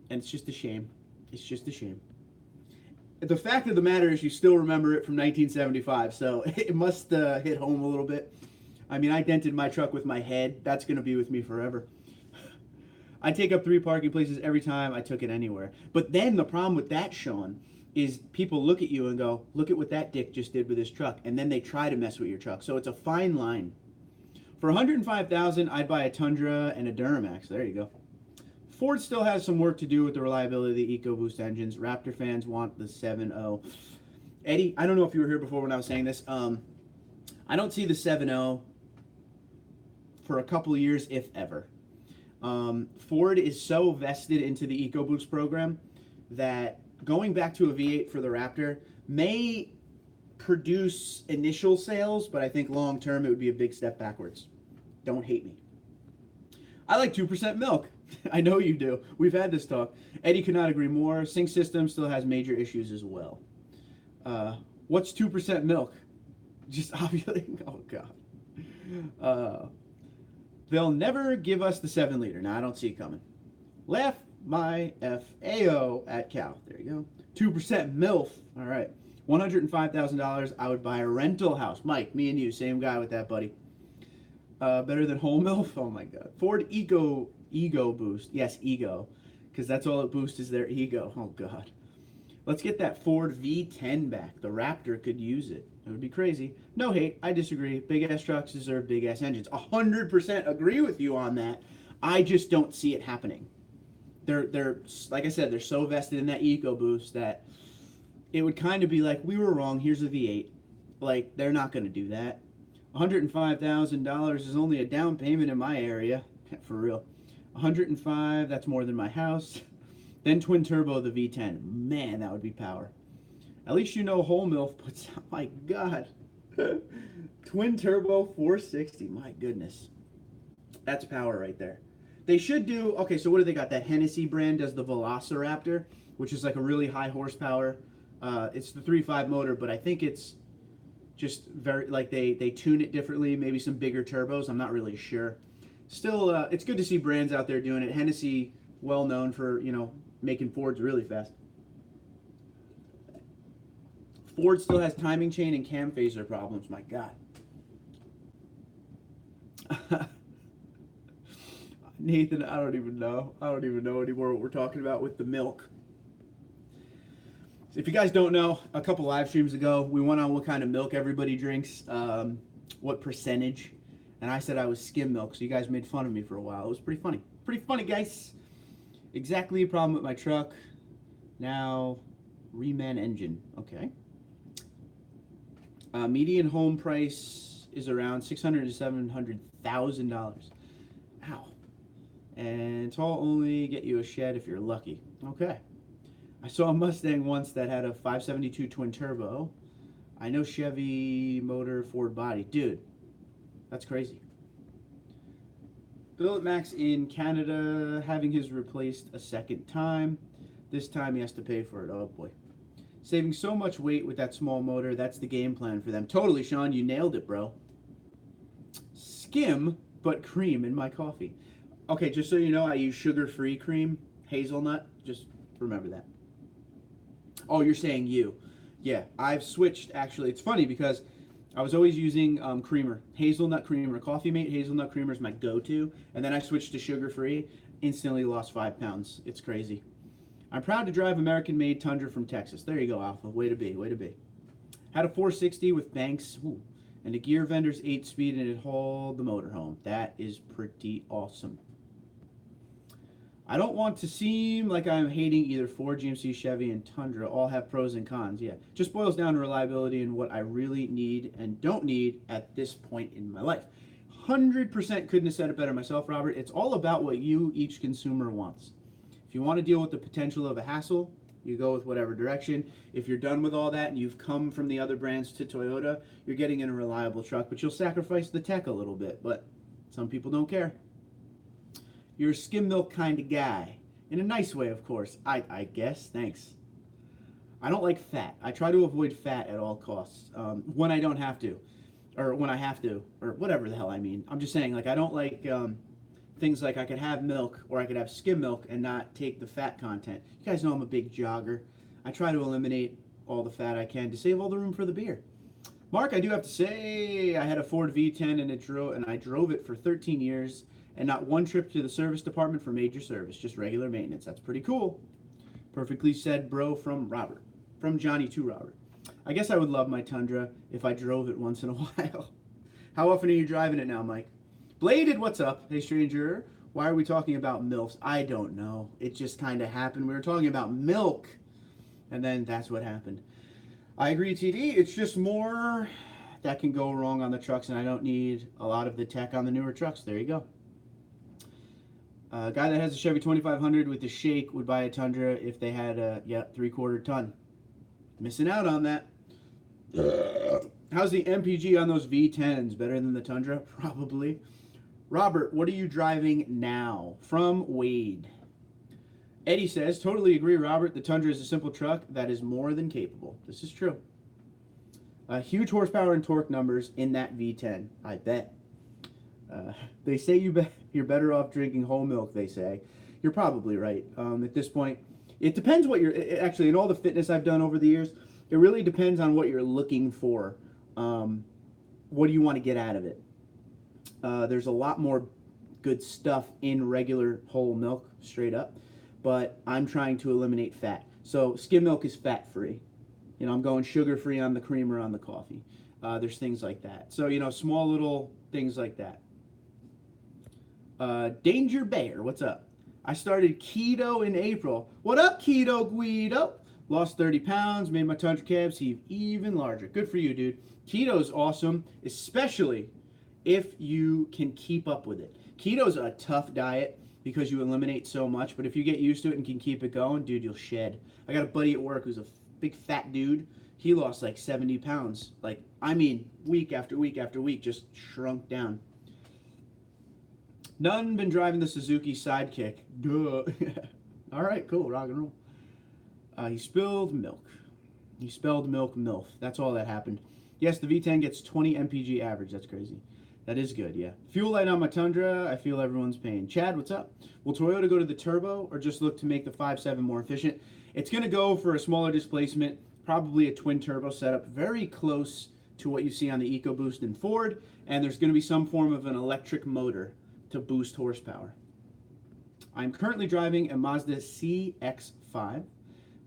And it's just a shame. It's just a shame. The fact of the matter is you still remember it from 1975, so it must hit home a little bit. I mean, I dented my truck with my head. That's going to be with me forever. I take up 3 parking places every time I took it anywhere. But then the problem with that, Sean, is people look at you and go, look at what that dick just did with his truck. And then they try to mess with your truck. So it's a fine line. For $105,000, I'd buy a Tundra and a Duramax. There you go. Ford still has some work to do with the reliability of the EcoBoost engines. Raptor fans want the 7.0. Eddie, I don't know if you were here before when I was saying this. I don't see the 7.0 for a couple of years, if ever. Ford is so vested into the EcoBoost program that going back to a V8 for the Raptor may produce initial sales, but I think long term it would be a big step backwards. Don't hate me. I like 2% milk. I know you do. We've had this talk. Eddie could not agree more. Sync system still has major issues as well. What's 2% milk? Just ovulating? Oh, God. They'll never give us the 7-liter. Now, I don't see it coming. Laugh my FAO at Cal. There you go. 2% MILF. All right. $105,000. I would buy a rental house. Mike, me and you, same guy with that, buddy. Better than whole MILF? Oh, my God. Ford Ego Boost. Yes, ego. Because that's all it boosts is their ego. Oh, God. Let's get that Ford V10 back. The Raptor could use it. It would be crazy. No hate. I disagree. Big-ass trucks deserve big-ass engines. 100% agree with you on that. I just don't see it happening. They're like I said, they're so vested in that EcoBoost that it would kind of be like, we were wrong. Here's a V8. Like, they're not going to do that. $105,000 is only a down payment in my area. For real. 105, that's more than my house. Then twin turbo the V10. Man, that would be power. At least you know whole MILF puts out, my God. Twin turbo 460, my goodness. That's power right there. They should do, okay, so what do they got? That Hennessy brand does the Velociraptor, which is like a really high horsepower. It's the 3.5 motor, but I think it's just very, like they tune it differently, maybe some bigger turbos. I'm not really sure. Still, it's good to see brands out there doing it. Hennessy, well known for, you know, making Fords really fast. Ford still has timing chain and cam phaser problems. My God. Nathan, I don't even know. I don't even know anymore what we're talking about with the milk. If you guys don't know, a couple live streams ago, we went on what kind of milk everybody drinks, what percentage, and I said I was skim milk, so you guys made fun of me for a while. It was pretty funny. Pretty funny, guys. Exactly a problem with my truck. Now, reman engine. Okay. Median home price is around $600,000 to $700,000. Ow. And it's all only get you a shed if you're lucky. Okay. I saw a Mustang once that had a 572 twin turbo. I know Chevy motor, Ford body. Dude, that's crazy. Billet Max in Canada having his replaced a second time. This time he has to pay for it. Oh boy. Saving so much weight with that small motor. That's the game plan for them. Totally, Sean. You nailed it, bro. Skim, but cream in my coffee. Okay, just so you know, I use sugar-free cream, hazelnut. Just remember that. Oh, you're saying you. Yeah, I've switched, actually. It's funny because I was always using creamer, hazelnut creamer. Coffee Mate hazelnut creamer is my go-to. And then I switched to sugar-free. Instantly lost 5 pounds. It's crazy. I'm proud to drive American-made Tundra from Texas. There you go, Alpha. Way to be, way to be. Had a 460 with Banks, and a gear vendor's 8-speed, and it hauled the motor home. That is pretty awesome. I don't want to seem like I'm hating either Ford, GMC, Chevy, and Tundra. All have pros and cons. Yeah, just boils down to reliability and what I really need and don't need at this point in my life. 100% couldn't have said it better myself, Robert. It's all about what you, each consumer, wants. If you want to deal with the potential of a hassle, you go with whatever direction. If you're done with all that and you've come from the other brands to Toyota, you're getting in a reliable truck, but you'll sacrifice the tech a little bit. But some people don't care. You're a skim milk kind of guy. In a nice way, of course. I guess. Thanks. I don't like fat. I try to avoid fat at all costs. When I don't have to. Or when I have to. Or whatever the hell I mean. I'm just saying, like, I don't like things like I could have milk or I could have skim milk and not take the fat content. You guys know I'm a big jogger. I try to eliminate all the fat I can to save all the room for the beer. Mark, I do have to say I had a Ford V10 and I drove it for 13 years and not one trip to the service department for major service, just regular maintenance. That's pretty cool. Perfectly said, bro, from Robert. From Johnny to Robert. I guess I would love my Tundra if I drove it once in a while. How often are you driving it now, Mike? Bladed, what's up? Hey, stranger. Why are we talking about MILFs? I don't know. It just kind of happened. We were talking about milk, and then that's what happened. I agree, TD. It's just more that can go wrong on the trucks, and I don't need a lot of the tech on the newer trucks. There you go. A guy that has a Chevy 2500 with the shake would buy a Tundra if they had a 3/4 ton. Missing out on that. How's the MPG on those V10s? Better than the Tundra? Probably. Robert, what are you driving now? From Wade. Eddie says, totally agree, Robert. The Tundra is a simple truck that is more than capable. This is true. Huge horsepower and torque numbers in that V10. I bet. They say you're better off drinking whole milk, they say. You're probably right. At this point, it depends what you're... Actually, in all the fitness I've done over the years, it really depends on what you're looking for. What do you want to get out of it? There's a lot more good stuff in regular whole milk, straight up. But I'm trying to eliminate fat. So skim milk is fat-free. You know, I'm going sugar-free on the cream or on the coffee. There's things like that. So, you know, small little things like that. Danger Bear, what's up? I started keto in April. What up, Keto Guido? Lost 30 pounds, made my Tundra calves heave even larger. Good for you, dude. Keto's awesome, especially if you can keep up with it. Keto's a tough diet because you eliminate so much, but if you get used to it and can keep it going, dude, you'll shed. I got a buddy at work who's a big fat dude. He lost like 70 pounds. Like, I mean, week after week after week, just shrunk down. None been driving the Suzuki Sidekick. Duh. All right, cool, rock and roll. He spilled milk. He spelled milk, MILF. That's all that happened. Yes, the V10 gets 20 mpg average. That's crazy. That is good, yeah. Fuel light on my Tundra. I feel everyone's pain. Chad, what's up? Will Toyota go to the turbo or just look to make the 5.7 more efficient? It's going to go for a smaller displacement, probably a twin turbo setup, very close to what you see on the EcoBoost in Ford, and there's going to be some form of an electric motor to boost horsepower. I'm currently driving a Mazda CX-5,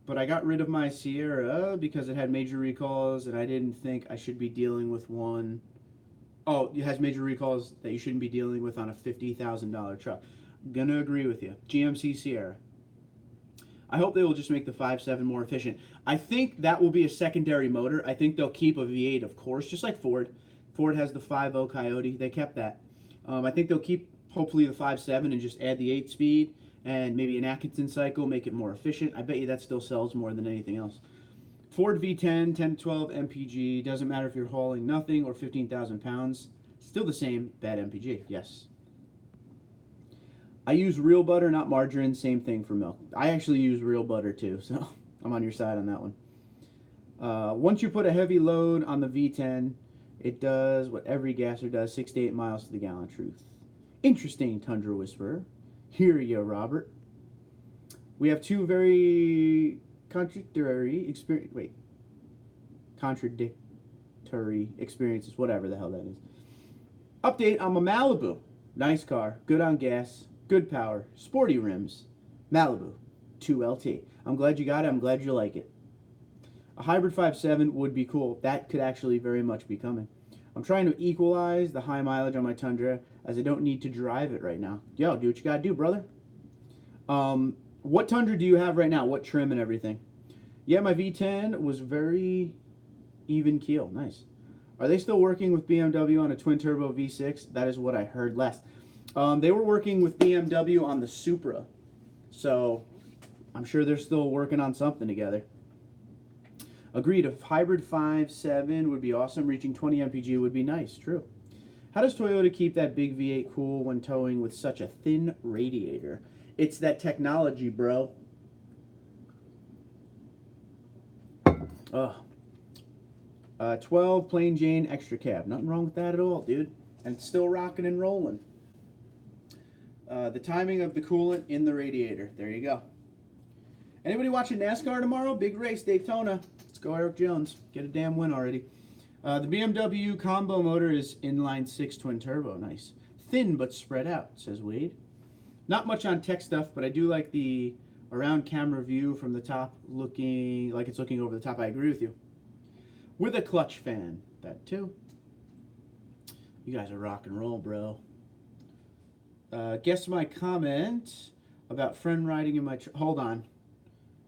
but I got rid of my Sierra because it had major recalls, and I didn't think I should be dealing with one. Oh, it has major recalls that you shouldn't be dealing with on a $50,000 truck. Gonna agree with you. GMC Sierra. I hope they will just make the 5.7 more efficient. I think that will be a secondary motor. I think they'll keep a V8, of course, just like Ford. Ford has the 5.0 Coyote. They kept that. I think they'll keep, hopefully, the 5.7 and just add the 8-speed and maybe an Atkinson cycle, make it more efficient. I bet you that still sells more than anything else. Ford V10, 10 to 12 MPG. Doesn't matter if you're hauling nothing or 15,000 pounds. Still the same, bad MPG, yes. I use real butter, not margarine. Same thing for milk. I actually use real butter too, so I'm on your side on that one. Once you put a heavy load on the V10, it does what every gasser does, 6 to 8 miles to the gallon. Truth. Interesting, Tundra Whisperer. Hear ya, Robert. We have two very contradictory experiences, whatever the hell that is. Update, I'm a Malibu. Nice car, good on gas, good power, sporty rims. Malibu, 2LT. I'm glad you got it, I'm glad you like it. A hybrid 5.7 would be cool. That could actually very much be coming. I'm trying to equalize the high mileage on my Tundra as I don't need to drive it right now. Yo, do what you gotta do, brother. What Tundra do you have right now? What trim and everything? Yeah, my V10 was very even keel. Nice. Are they still working with BMW on a twin-turbo V6? That is what I heard last. They were working with BMW on the Supra. So I'm sure they're still working on something together. Agreed, a hybrid 5.7 would be awesome. Reaching 20 mpg would be nice. True. How does Toyota keep that big V8 cool when towing with such a thin radiator? It's that technology, bro. Ugh. 12 plain Jane extra cab. Nothing wrong with that at all, dude. And it's still rocking and rolling. The timing of the coolant in the radiator. There you go. Anybody watching NASCAR tomorrow? Big race, Daytona. Let's go, Eric Jones. Get a damn win already. The BMW combo motor is inline 6 twin turbo. Nice. Thin but spread out, says Wade. Not much on tech stuff, but I do like the around camera view from the top, looking like it's looking over the top. I agree with you. With a clutch fan. That too. You guys are rock and roll, bro. Guess my comment about friend riding in my... Hold on.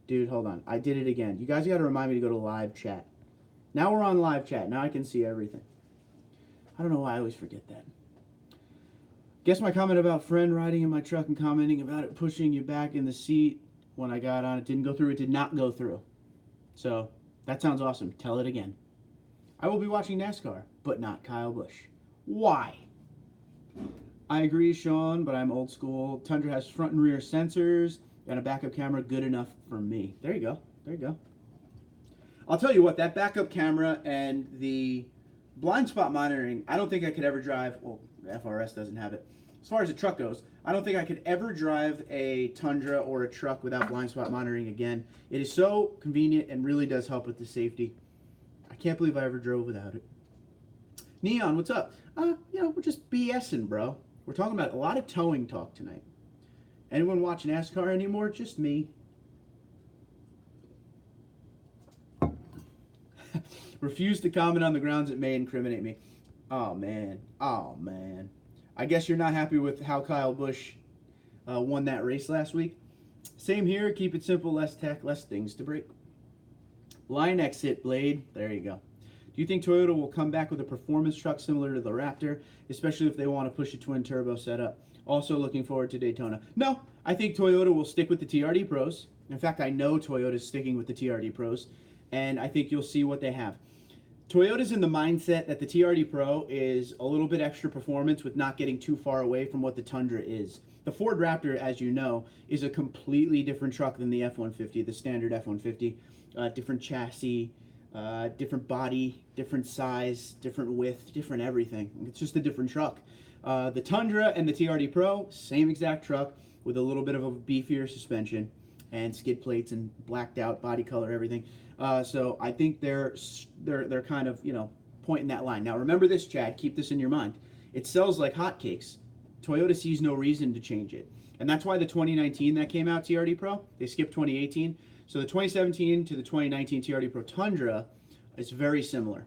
Dude, hold on. I did it again. You guys got to remind me to go to live chat. Now we're on live chat. Now I can see everything. I don't know why I always forget that. Guess my comment about friend riding in my truck and commenting about it pushing you back in the seat when I got on. It didn't go through. It did not go through. So, that sounds awesome. Tell it again. I will be watching NASCAR, but not Kyle Busch. Why? I agree, Sean, but I'm old school. Tundra has front and rear sensors and a backup camera good enough for me. There you go. There you go. I'll tell you what, that backup camera and the blind spot monitoring, I don't think I could ever drive, well, the FRS doesn't have it. As far as the truck goes, I don't think I could ever drive a Tundra or a truck without blind spot monitoring again. It is so convenient and really does help with the safety. I can't believe I ever drove without it. Neon, what's up? We're just BSing, bro. We're talking about a lot of towing talk tonight. Anyone watch NASCAR anymore? Just me. Refuse to comment on the grounds it may incriminate me. Oh, man. Oh, man. I guess you're not happy with how Kyle Busch won that race last week. Same here. Keep it simple. Less tech, less things to break. Line exit, Blade. There you go. Do you think Toyota will come back with a performance truck similar to the Raptor, especially if they want to push a twin turbo setup? Also looking forward to Daytona. No, I think Toyota will stick with the TRD Pros. In fact, I know Toyota's sticking with the TRD Pros, and I think you'll see what they have. Toyota's in the mindset that the TRD Pro is a little bit extra performance with not getting too far away from what the Tundra is. The Ford Raptor, as you know, is a completely different truck than the F-150, the standard F-150. Different chassis, different body, different size, different width, different everything. It's just a different truck. The Tundra and the TRD Pro, same exact truck with a little bit of a beefier suspension and skid plates and blacked out body color, everything. So I think they're kind of, pointing that line. Now remember this, Chad, keep this in your mind. It sells like hotcakes. Toyota sees no reason to change it. And that's why the 2019 that came out, TRD Pro, they skipped 2018. So the 2017 to the 2019 TRD Pro Tundra is very similar.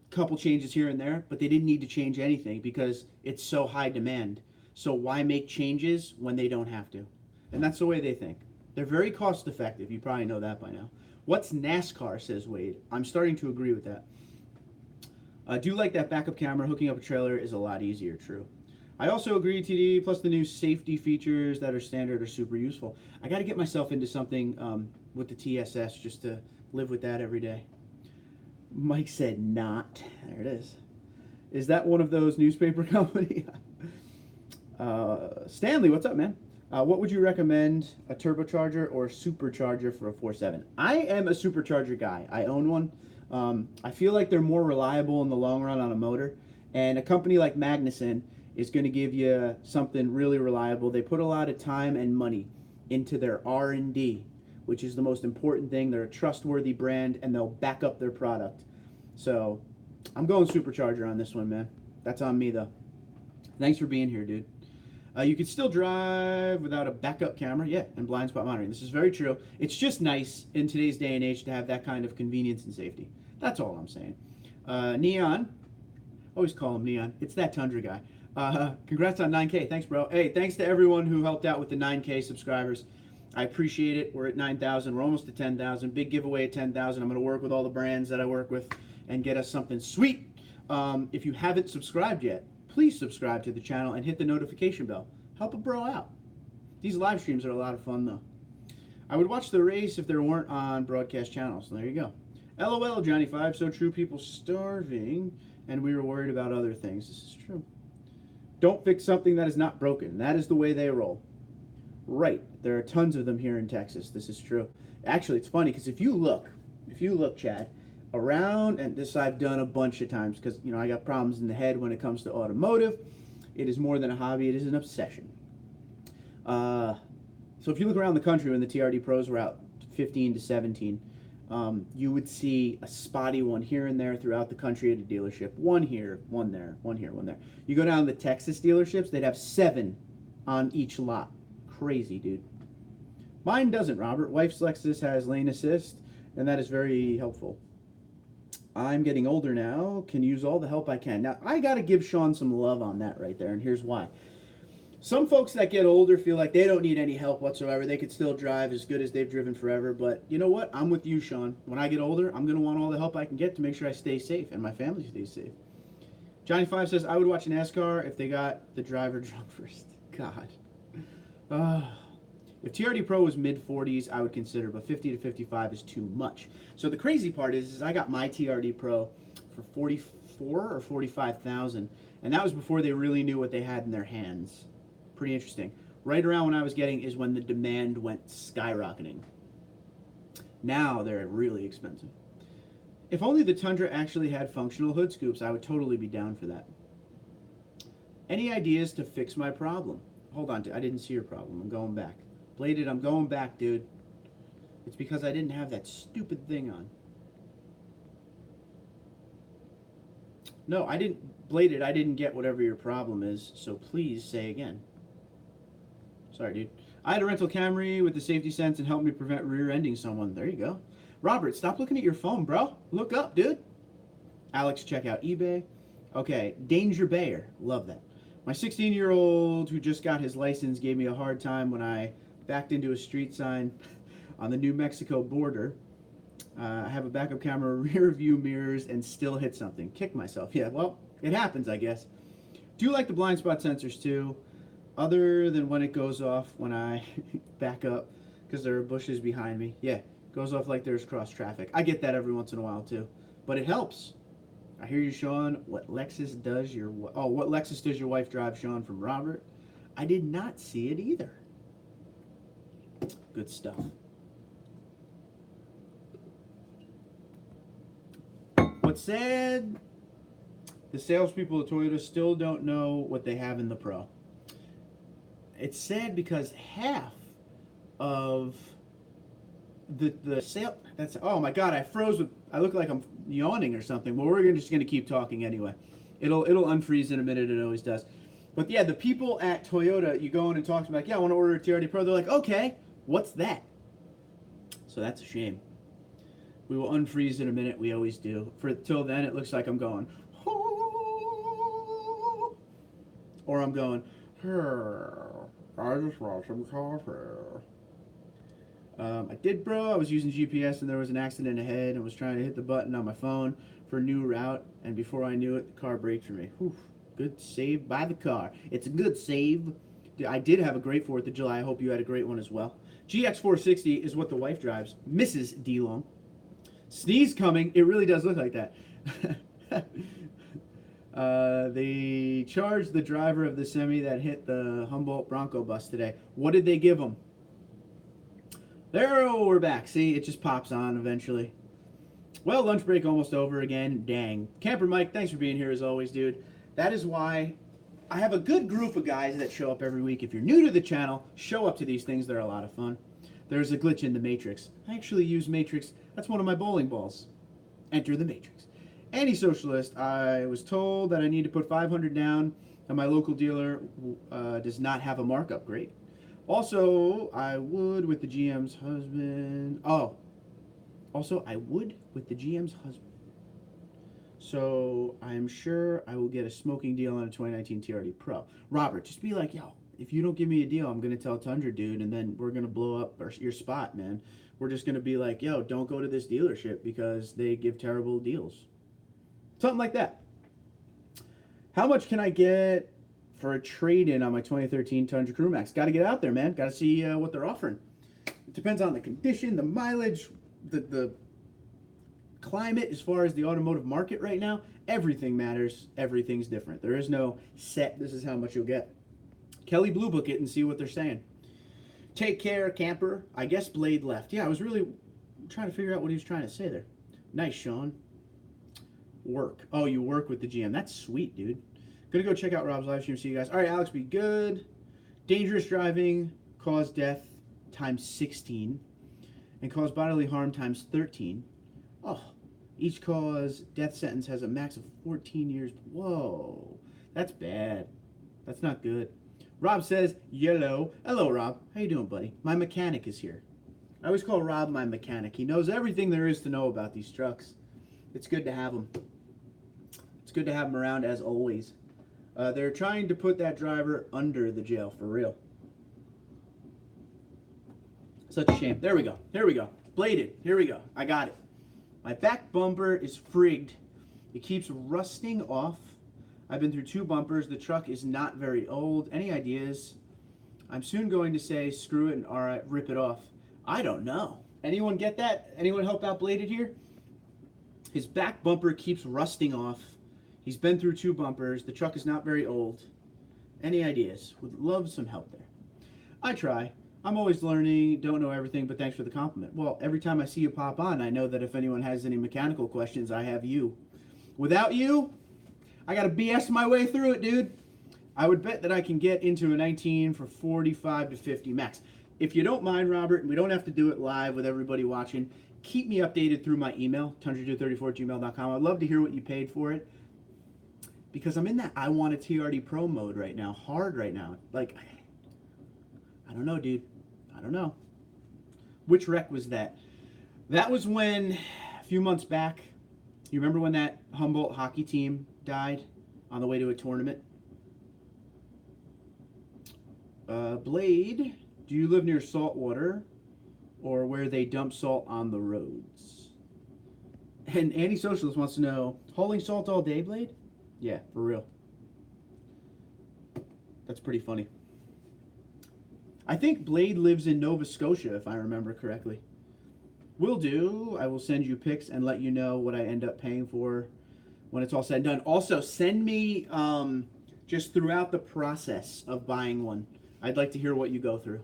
Couple changes here and there, but they didn't need to change anything because it's so high demand. So why make changes when they don't have to? And that's the way they think. They're very cost effective. You probably know that by now. What's NASCAR, says Wade. I'm starting to agree with that. I do like that backup camera. Hooking up a trailer is a lot easier, true. I also agree, TD, plus the new safety features that are standard are super useful. I got to get myself into something with the TSS just to live with that every day. Mike said not. There it is. Is that one of those newspaper company? Stanley, what's up, man? What would you recommend, a turbocharger or supercharger for a 4.7? I am a supercharger guy. I own one. I feel like they're more reliable in the long run on a motor. And a company like Magnuson is going to give you something really reliable. They put a lot of time and money into their R&D, which is the most important thing. They're a trustworthy brand, and they'll back up their product. So I'm going supercharger on this one, man. That's on me, though. Thanks for being here, dude. You can still drive without a backup camera, yeah, and blind spot monitoring. This is very true. It's just nice in today's day and age to have that kind of convenience and safety. That's all I'm saying. Neon, always call him Neon. It's that Tundra guy. Congrats on 9K. Thanks, bro. Hey, thanks to everyone who helped out with the 9K subscribers. I appreciate it. We're at 9,000. We're almost to 10,000. Big giveaway at 10,000. I'm going to work with all the brands that I work with and get us something sweet. If you haven't subscribed yet, please subscribe to the channel and hit the notification bell. Help a bro out. These live streams are a lot of fun, though. I would watch the race if there weren't on broadcast channels. There you go. LOL, Johnny 5. So true. People starving, and we were worried about other things. This is true. Don't fix something that is not broken. That is the way they roll. Right. There are tons of them here in Texas. This is true. Actually, it's funny because if you look, Chad, around, and this I've done a bunch of times because, I got problems in the head when it comes to automotive. It is more than a hobby. It is an obsession. So if you look around the country when the TRD Pros were out 15 to 17, you would see a spotty one here and there throughout the country at a dealership. One here, one there, one here, one there. You go down to the Texas dealerships, they'd have 7 on each lot. Crazy, dude. Mine doesn't, Robert. Wife's Lexus has lane assist, and that is very helpful. I'm getting older now, can use all the help I can. Now, I got to give Sean some love on that right there, and here's why. Some folks that get older feel like they don't need any help whatsoever. They could still drive as good as they've driven forever. But you know what? I'm with you, Sean. When I get older, I'm going to want all the help I can get to make sure I stay safe and my family stays safe. Johnny 5 says, I would watch NASCAR if they got the driver drunk first. God. If TRD Pro was mid-40s, I would consider, but 50 to 55 is too much. So the crazy part is I got my TRD Pro for 44 or 45,000, and that was before they really knew what they had in their hands. Pretty interesting. Right around when I was getting is when the demand went skyrocketing. Now they're really expensive. If only the Tundra actually had functional hood scoops, I would totally be down for that. Any ideas to fix my problem? Hold on, I didn't see your problem. I'm going back. Bladed, I'm going back, dude. It's because I didn't have that stupid thing on. No, I didn't. Bladed, I didn't get whatever your problem is, so please say again. Sorry, dude. I had a rental Camry with the safety sense and helped me prevent rear-ending someone. There you go. Robert, stop looking at your phone, bro. Look up, dude. Alex, check out eBay. Okay, Danger Bayer. Love that. My 16-year-old who just got his license gave me a hard time when I backed into a street sign on the New Mexico border. I have a backup camera, rear view mirrors, and still hit something. Kick myself. Yeah, well, it happens, I guess. Do you like the blind spot sensors too? Other than when it goes off when I back up because there are bushes behind me. Yeah, goes off like there's cross traffic. I get that every once in a while too, but it helps. I hear you, Sean. What Lexus does your wife drive, Sean, from Robert? I did not see it either. Good stuff. What's sad? The salespeople at Toyota still don't know what they have in the Pro. It's sad because half of the sale. That's, oh my God! I froze with. I look like I'm yawning or something. Well, we're just gonna keep talking anyway. It'll unfreeze in a minute. It always does. But yeah, the people at Toyota, you go in and talk to them like, yeah, I want to order a TRD Pro. They're like, okay, what's that? So that's a shame. We will unfreeze in a minute. We always do. Till then, it looks like I'm going, or I'm going, I just want some coffee. I did, bro. I was using GPS and there was an accident ahead and was trying to hit the button on my phone for a new route, and before I knew it, the car braked for me. Whew. Good save by the car. It's a good save. I did have a great 4th of July. I hope you had a great one as well. GX460 is what the wife drives. Mrs. DeLong. Sneeze coming. It really does look like that. They charged the driver of the semi that hit the Humboldt Bronco bus today. What did they give him? There, we're back. See, it just pops on eventually. Well, lunch break almost over again. Dang. Camper Mike, thanks for being here as always, dude. That is why I have a good group of guys that show up every week. If you're new to the channel, show up to these things. They're a lot of fun. There's a glitch in the Matrix. I actually use Matrix. That's one of my bowling balls. Enter the Matrix. Anti-socialist, I was told that I need to put $500 down, and my local dealer does not have a markup. Great. Also, I would with the GM's husband. Oh. Also, I would with the GM's husband. So, I'm sure I will get a smoking deal on a 2019 TRD Pro. Robert, just be like, yo, if you don't give me a deal, I'm going to tell TundraDude, and then we're going to blow up your spot, man. We're just going to be like, yo, don't go to this dealership because they give terrible deals. Something like that. How much can I get for a trade-in on my 2013 Tundra Crew Max? Got to get out there, man. Got to see what they're offering. It depends on the condition, the mileage, the climate as far as the automotive market right now. Everything matters. Everything's different. There is no set, this is how much you'll get. Kelly Blue Book it and see what they're saying. Take care, camper. I guess Blade left. Yeah, I was really trying to figure out what he was trying to say there. Nice, Sean. Work. Oh, you work with the GM. That's sweet, dude. Gonna go check out Rob's live stream. See you guys. All right, Alex, be good. Dangerous driving, cause death times 16, and cause bodily harm times 13. Oh, each cause death sentence has a max of 14 years. Whoa, that's bad. That's not good. Rob says, yellow. Hello, Rob. How you doing, buddy? My mechanic is here. I always call Rob my mechanic. He knows everything there is to know about these trucks. It's good to have him. It's good to have him around as always. They're trying to put that driver under the jail, for real. Such a shame. There we go. Here we go. Bladed. Here we go. I got it. My back bumper is frigged. It keeps rusting off. I've been through 2 bumpers. The truck is not very old. Any ideas? I'm soon going to say screw it and rip it off. I don't know. Anyone get that? Anyone help out Bladed here? His back bumper keeps rusting off. He's been through 2 bumpers. The truck is not very old. Any ideas? Would love some help there. I try. I'm always learning, don't know everything, but thanks for the compliment. Well, every time I see you pop on, I know that if anyone has any mechanical questions, I have you. Without you, I got to BS my way through it, dude. I would bet that I can get into a 19 for 45 to 50 max. If you don't mind, Robert, and we don't have to do it live with everybody watching, keep me updated through my email, TundraDude34@gmail.com. I'd love to hear what you paid for it. Because I'm in that I want a TRD Pro mode right now, hard right now. Like, I don't know, dude. I don't know. Which wreck was that? That was when, a few months back, you remember when that Humboldt hockey team died on the way to a tournament? Blade, do you live near saltwater or where they dump salt on the roads? And Anti-Socialist wants to know, hauling salt all day, Blade? Yeah, for real. That's pretty funny. I think Blade lives in Nova Scotia, if I remember correctly. Will do. I will send you pics and let you know what I end up paying for when it's all said and done. Also, send me just throughout the process of buying one. I'd like to hear what you go through.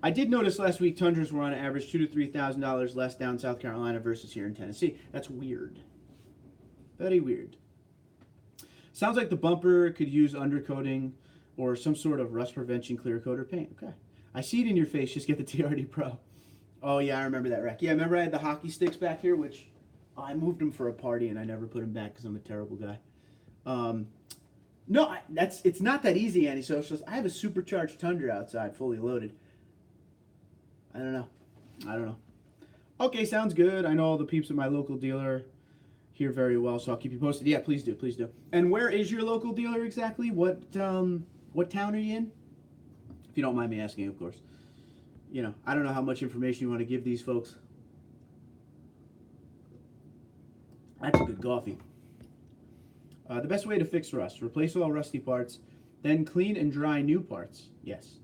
I did notice last week Tundras were on average $2,000 to $3,000 less down South Carolina versus here in Tennessee. That's weird. Very weird. Sounds like the bumper could use undercoating or some sort of rust prevention clear coat or paint. Okay. I see it in your face. Just get the TRD Pro. Oh, yeah, I remember that wreck. Yeah, remember I had the hockey sticks back here, which I moved them for a party and I never put them back because I'm a terrible guy. No, it's not that easy, Anti-Socialist. I have a supercharged Tundra outside, fully loaded. I don't know. Okay, sounds good. I know all the peeps at my local dealer here very well, so I'll keep you posted. Yeah, please do, please do. And where is your local dealer exactly? What town are you in? If you don't mind me asking, of course. You know, I don't know how much information you want to give these folks. That's a good coffee. The best way to fix rust: replace all rusty parts, then clean and dry new parts. Yes.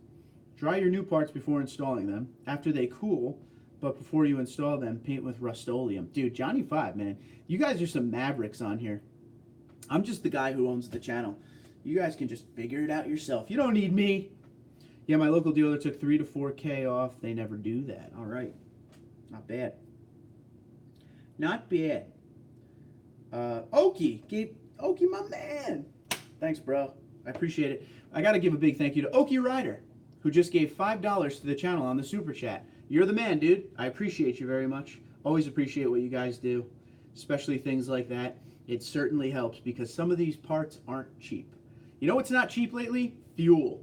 Dry your new parts before installing them. After they cool, but before you install them, paint with Rust-Oleum. Dude, Johnny 5, man. You guys are some mavericks on here. I'm just the guy who owns the channel. You guys can just figure it out yourself. You don't need me. Yeah, my local dealer took 3 to 4K off. They never do that. All right. Not bad. Not bad. Okie. Okie, my man. Thanks, bro. I appreciate it. I got to give a big thank you to Okie Ryder, who just gave $5 to the channel on the Super Chat. You're the man, dude. I appreciate you very much. Always appreciate what you guys do, especially things like that. It certainly helps because some of these parts aren't cheap. You know what's not cheap lately? Fuel.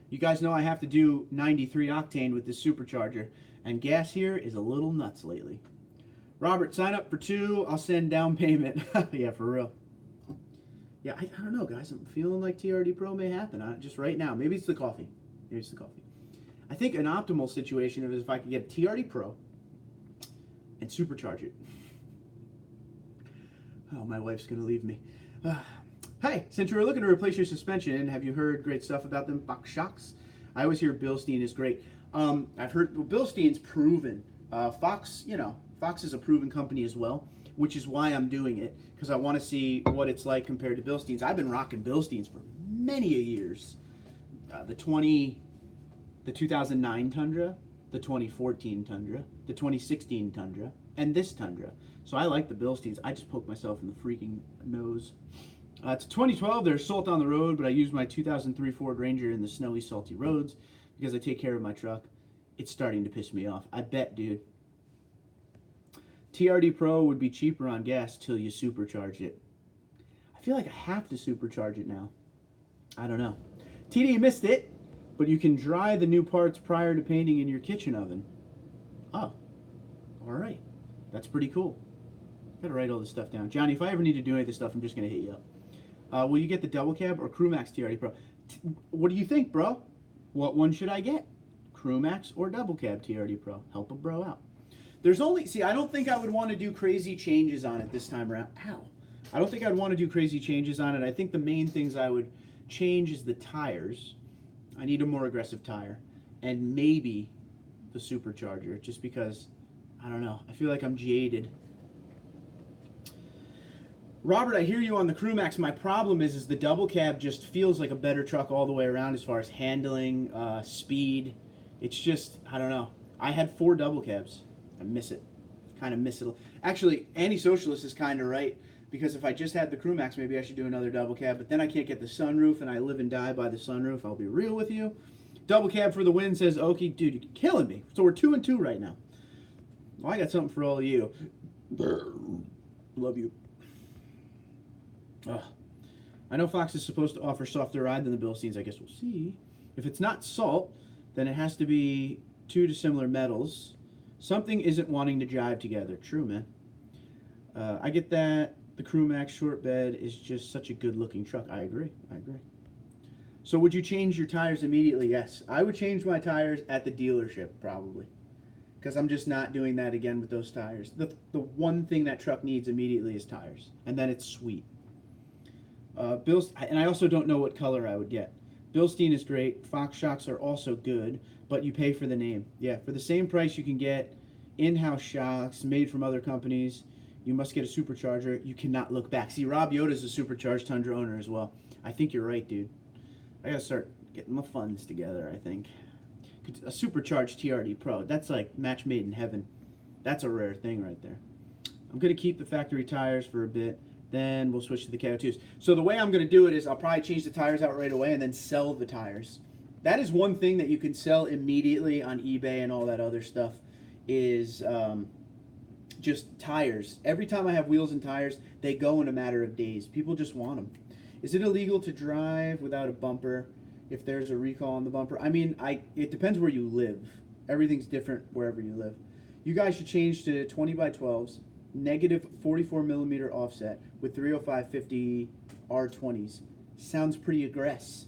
You guys know I have to do 93 octane with this supercharger, and gas here is a little nuts lately. Robert, sign up for 2. I'll send down payment. Yeah, for real. Yeah, I don't know, guys. I'm feeling like TRD Pro may happen. Just right now. Maybe it's the coffee. Maybe it's the coffee. I think an optimal situation is if I could get a TRD Pro and supercharge it. Oh, my wife's going to leave me. Hey, since you were looking to replace your suspension, have you heard great stuff about them Fox shocks? I always hear Bilstein is great. I've heard Bilstein's proven. Fox, you know, Fox is a proven company as well, which is why I'm doing it, because I want to see what it's like compared to Bilstein's. I've been rocking Bilstein's for many years. The 2009 Tundra, the 2014 Tundra, the 2016 Tundra, and this Tundra. So I like the Bilsteins. I just poked myself in the freaking nose. It's 2012. There's salt on the road, but I use my 2003 Ford Ranger in the snowy, salty roads because I take care of my truck. It's starting to piss me off. I bet, dude. TRD Pro would be cheaper on gas till you supercharge it. I feel like I have to supercharge it now. I don't know. TD, you missed it, but you can dry the new parts prior to painting in your kitchen oven. Oh, all right. That's pretty cool. Gotta write all this stuff down. Johnny, if I ever need to do any of this stuff, I'm just gonna hit you up. Will you get the double cab or Crew Max TRD Pro? What do you think, bro? What one should I get? Crew Max or double cab TRD Pro? Help a bro out. There's only, see, I don't think I would want to do crazy changes on it this time around. Ow. I don't think I'd want to do crazy changes on it. I think the main things I would change is the tires. I need a more aggressive tire. And maybe the supercharger, just because, I don't know, I feel like I'm jaded. Robert, I hear you on the Crew Max. My problem is the double cab just feels like a better truck all the way around as far as handling, speed. It's just, I don't know. I had 4 double cabs. I miss it. Kind of miss it. Actually, Anti-Socialist is kind of right, because if I just had the Crew Max, maybe I should do another double cab, but then I can't get the sunroof, and I live and die by the sunroof. I'll be real with you. Double cab for the win, says Okie. Dude, you're killing me. So we're 2-2 right now. Well, I got something for all of you. Love you. I know Fox is supposed to offer softer ride than the Bilsteins. I guess we'll see. If it's not salt, then it has to be 2 dissimilar metals. Something isn't wanting to jive together. True, man. I get that. The Crew Max short bed is just such a good-looking truck. I agree. I agree. So would you change your tires immediately? Yes. I would change my tires at the dealership, probably. Because I'm just not doing that again with those tires. The one thing that truck needs immediately is tires. And then it's sweet. And I also don't know what color I would get. Bilstein is great. Fox shocks are also good, but you pay for the name. Yeah, for the same price you can get in-house shocks made from other companies. You must get a supercharger. You cannot look back. See, Rob Yoda's a supercharged Tundra owner as well. I think you're right, dude. I gotta start getting my funds together, I think. A supercharged TRD Pro. That's like match made in heaven. That's a rare thing right there. I'm gonna keep the factory tires for a bit. Then we'll switch to the KO2s. So the way I'm going to do it is I'll probably change the tires out right away and then sell the tires. That is one thing that you can sell immediately on eBay and all that other stuff is just tires. Every time I have wheels and tires, they go in a matter of days. People just want them. Is it illegal to drive without a bumper if there's a recall on the bumper? I mean, it depends where you live. Everything's different wherever you live. You guys should change to 20 by 12s. Negative 44 millimeter offset with 305/50 R20s. Sounds pretty aggressive.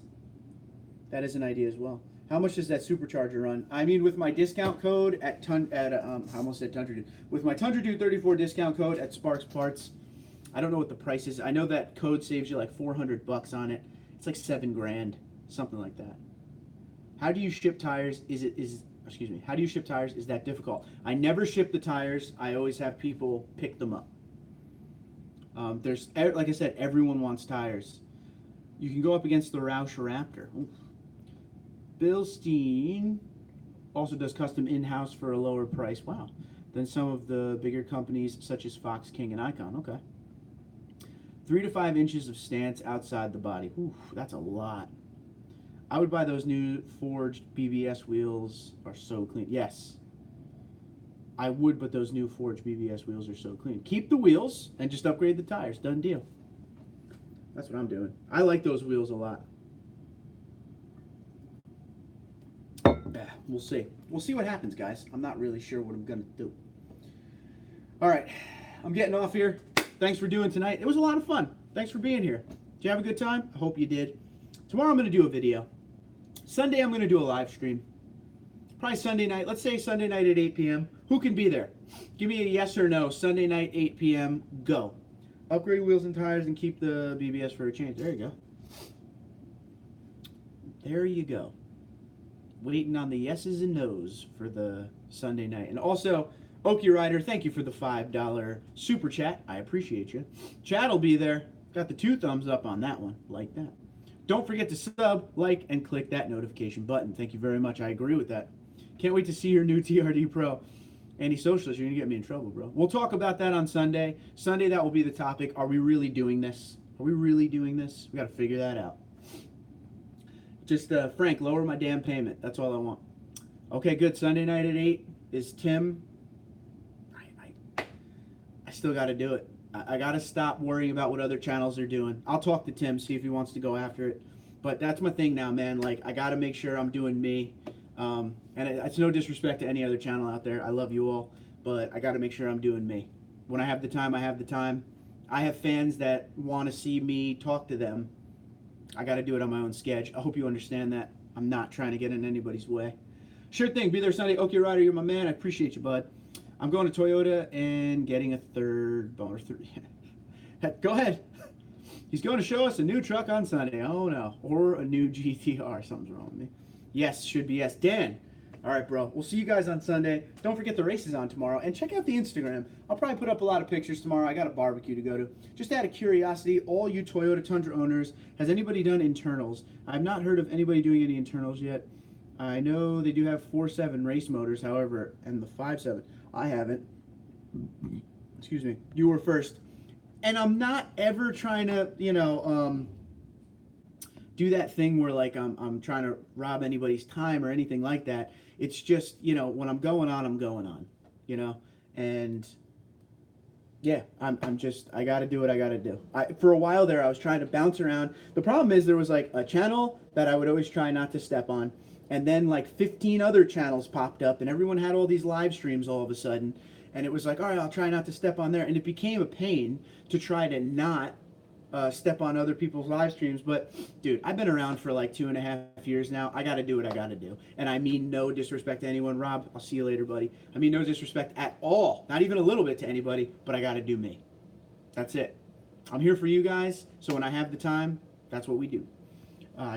That is an idea as well. How much does that supercharger run? I mean, with my discount code I almost said TundraDude. With my TundraDude34 discount code at Sparks Parts, I don't know what the price is. I know that code saves you like $400 on it. It's like $7 grand, something like that. How do you ship tires? How do you ship tires? Is that difficult? I never ship the tires. I always have people pick them up. Like I said, everyone wants tires. You can go up against the Roush Raptor. Oof. Bilstein also does custom in-house for a lower price. Wow. Than some of the bigger companies such as Fox, King, and Icon. Okay. 3 to 5 inches of stance outside the body. Oof, that's a lot. I would buy those new forged BBS wheels are so clean. Yes, I would, but those new forged BBS wheels are so clean. Keep the wheels and just upgrade the tires. Done deal. That's what I'm doing. I like those wheels a lot. We'll see. We'll see what happens, guys. I'm not really sure what I'm going to do. All right. I'm getting off here. Thanks for doing tonight. It was a lot of fun. Thanks for being here. Did you have a good time? I hope you did. Tomorrow I'm going to do a video. Sunday I'm going to do a live stream. Probably Sunday night. Let's say Sunday night at 8 p.m. Who can be there? Give me a yes or no. Sunday night, 8 p.m. Go. Upgrade wheels and tires and keep the BBS for a change. There you go. There you go. Waiting on the yeses and nos for the Sunday night. And also, Okie Rider, thank you for the $5 super chat. I appreciate you. Chad will be there. Got the 2 thumbs up on that one. Like that. Don't forget to sub, like, and click that notification button. Thank you very much. I agree with that. Can't wait to see your new TRD Pro. Anti-Socialist, you're going to get me in trouble, bro. We'll talk about that on Sunday. Sunday, that will be the topic. Are we really doing this? Are we really doing this? We got to figure that out. Just, Frank, lower my damn payment. That's all I want. Okay, good. Sunday night at 8 is Tim. I still got to do it. I got to stop worrying about what other channels are doing. I'll talk to Tim, see if he wants to go after it. But that's my thing now, man. Like, I got to make sure I'm doing me. And it's no disrespect to any other channel out there. I love you all. But I got to make sure I'm doing me. When I have the time, I have the time. I have fans that want to see me talk to them. I got to do it on my own schedule. I hope you understand that. I'm not trying to get in anybody's way. Sure thing. Be there Sunday. Okay, Ryder, you're my man. I appreciate you, bud. I'm going to Toyota and getting a third boner. Go ahead. He's going to show us a new truck on Sunday. Oh, no. Or a new GTR. Something's wrong with me. Yes, should be yes. Dan. All right, bro. We'll see you guys on Sunday. Don't forget the race is on tomorrow. And check out the Instagram. I'll probably put up a lot of pictures tomorrow. I got a barbecue to go to. Just out of curiosity, all you Toyota Tundra owners, has anybody done internals? I've not heard of anybody doing any internals yet. I know they do have 4.7 race motors, however, and the 5.7. I haven't. Excuse me. You were first. And I'm not ever trying to, do that thing where, like, I'm trying to rob anybody's time or anything like that. It's just, when I'm going on, I'm going on, and yeah, I got to do what I got to do. For a while there, I was trying to bounce around. The problem is there was like a channel that I would always try not to step on. And then like 15 other channels popped up and everyone had all these live streams all of a sudden. And it was like, all right, I'll try not to step on there. And it became a pain to try to not step on other people's live streams. But dude, I've been around for like 2.5 years now. I got to do what I got to do. And I mean no disrespect to anyone. Rob, I'll see you later, buddy. I mean no disrespect at all. Not even a little bit to anybody, but I got to do me. That's it. I'm here for you guys. So when I have the time, that's what we do.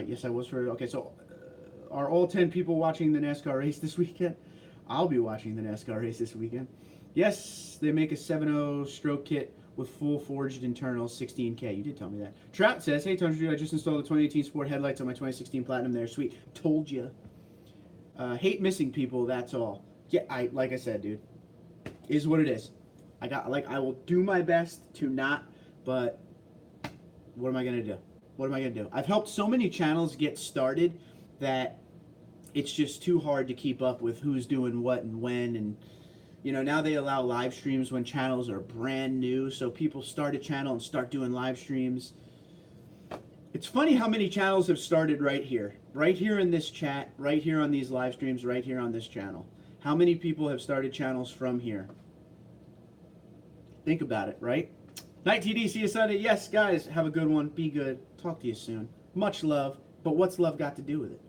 Yes, I was for, okay, so are all 10 people watching the NASCAR race this weekend? I'll be watching the NASCAR race this weekend. Yes, they make a 7.0 stroke kit with full forged internals, 16K. You did tell me that. Trout says, hey, TundraDude, I just installed the 2018 Sport headlights on my 2016 Platinum there. Sweet. Told you. Hate missing people, that's all. Yeah, like I said, dude, is what it is. I will do my best to not, but what am I going to do? What am I going to do? I've helped so many channels get started that it's just too hard to keep up with who's doing what and when. And, now they allow live streams when channels are brand new. So people start a channel and start doing live streams. It's funny how many channels have started right here in this chat, right here on these live streams, right here on this channel. How many people have started channels from here? Think about it, right? Night TD, see you Sunday. Yes, guys, have a good one. Be good. Talk to you soon. Much love. But what's love got to do with it?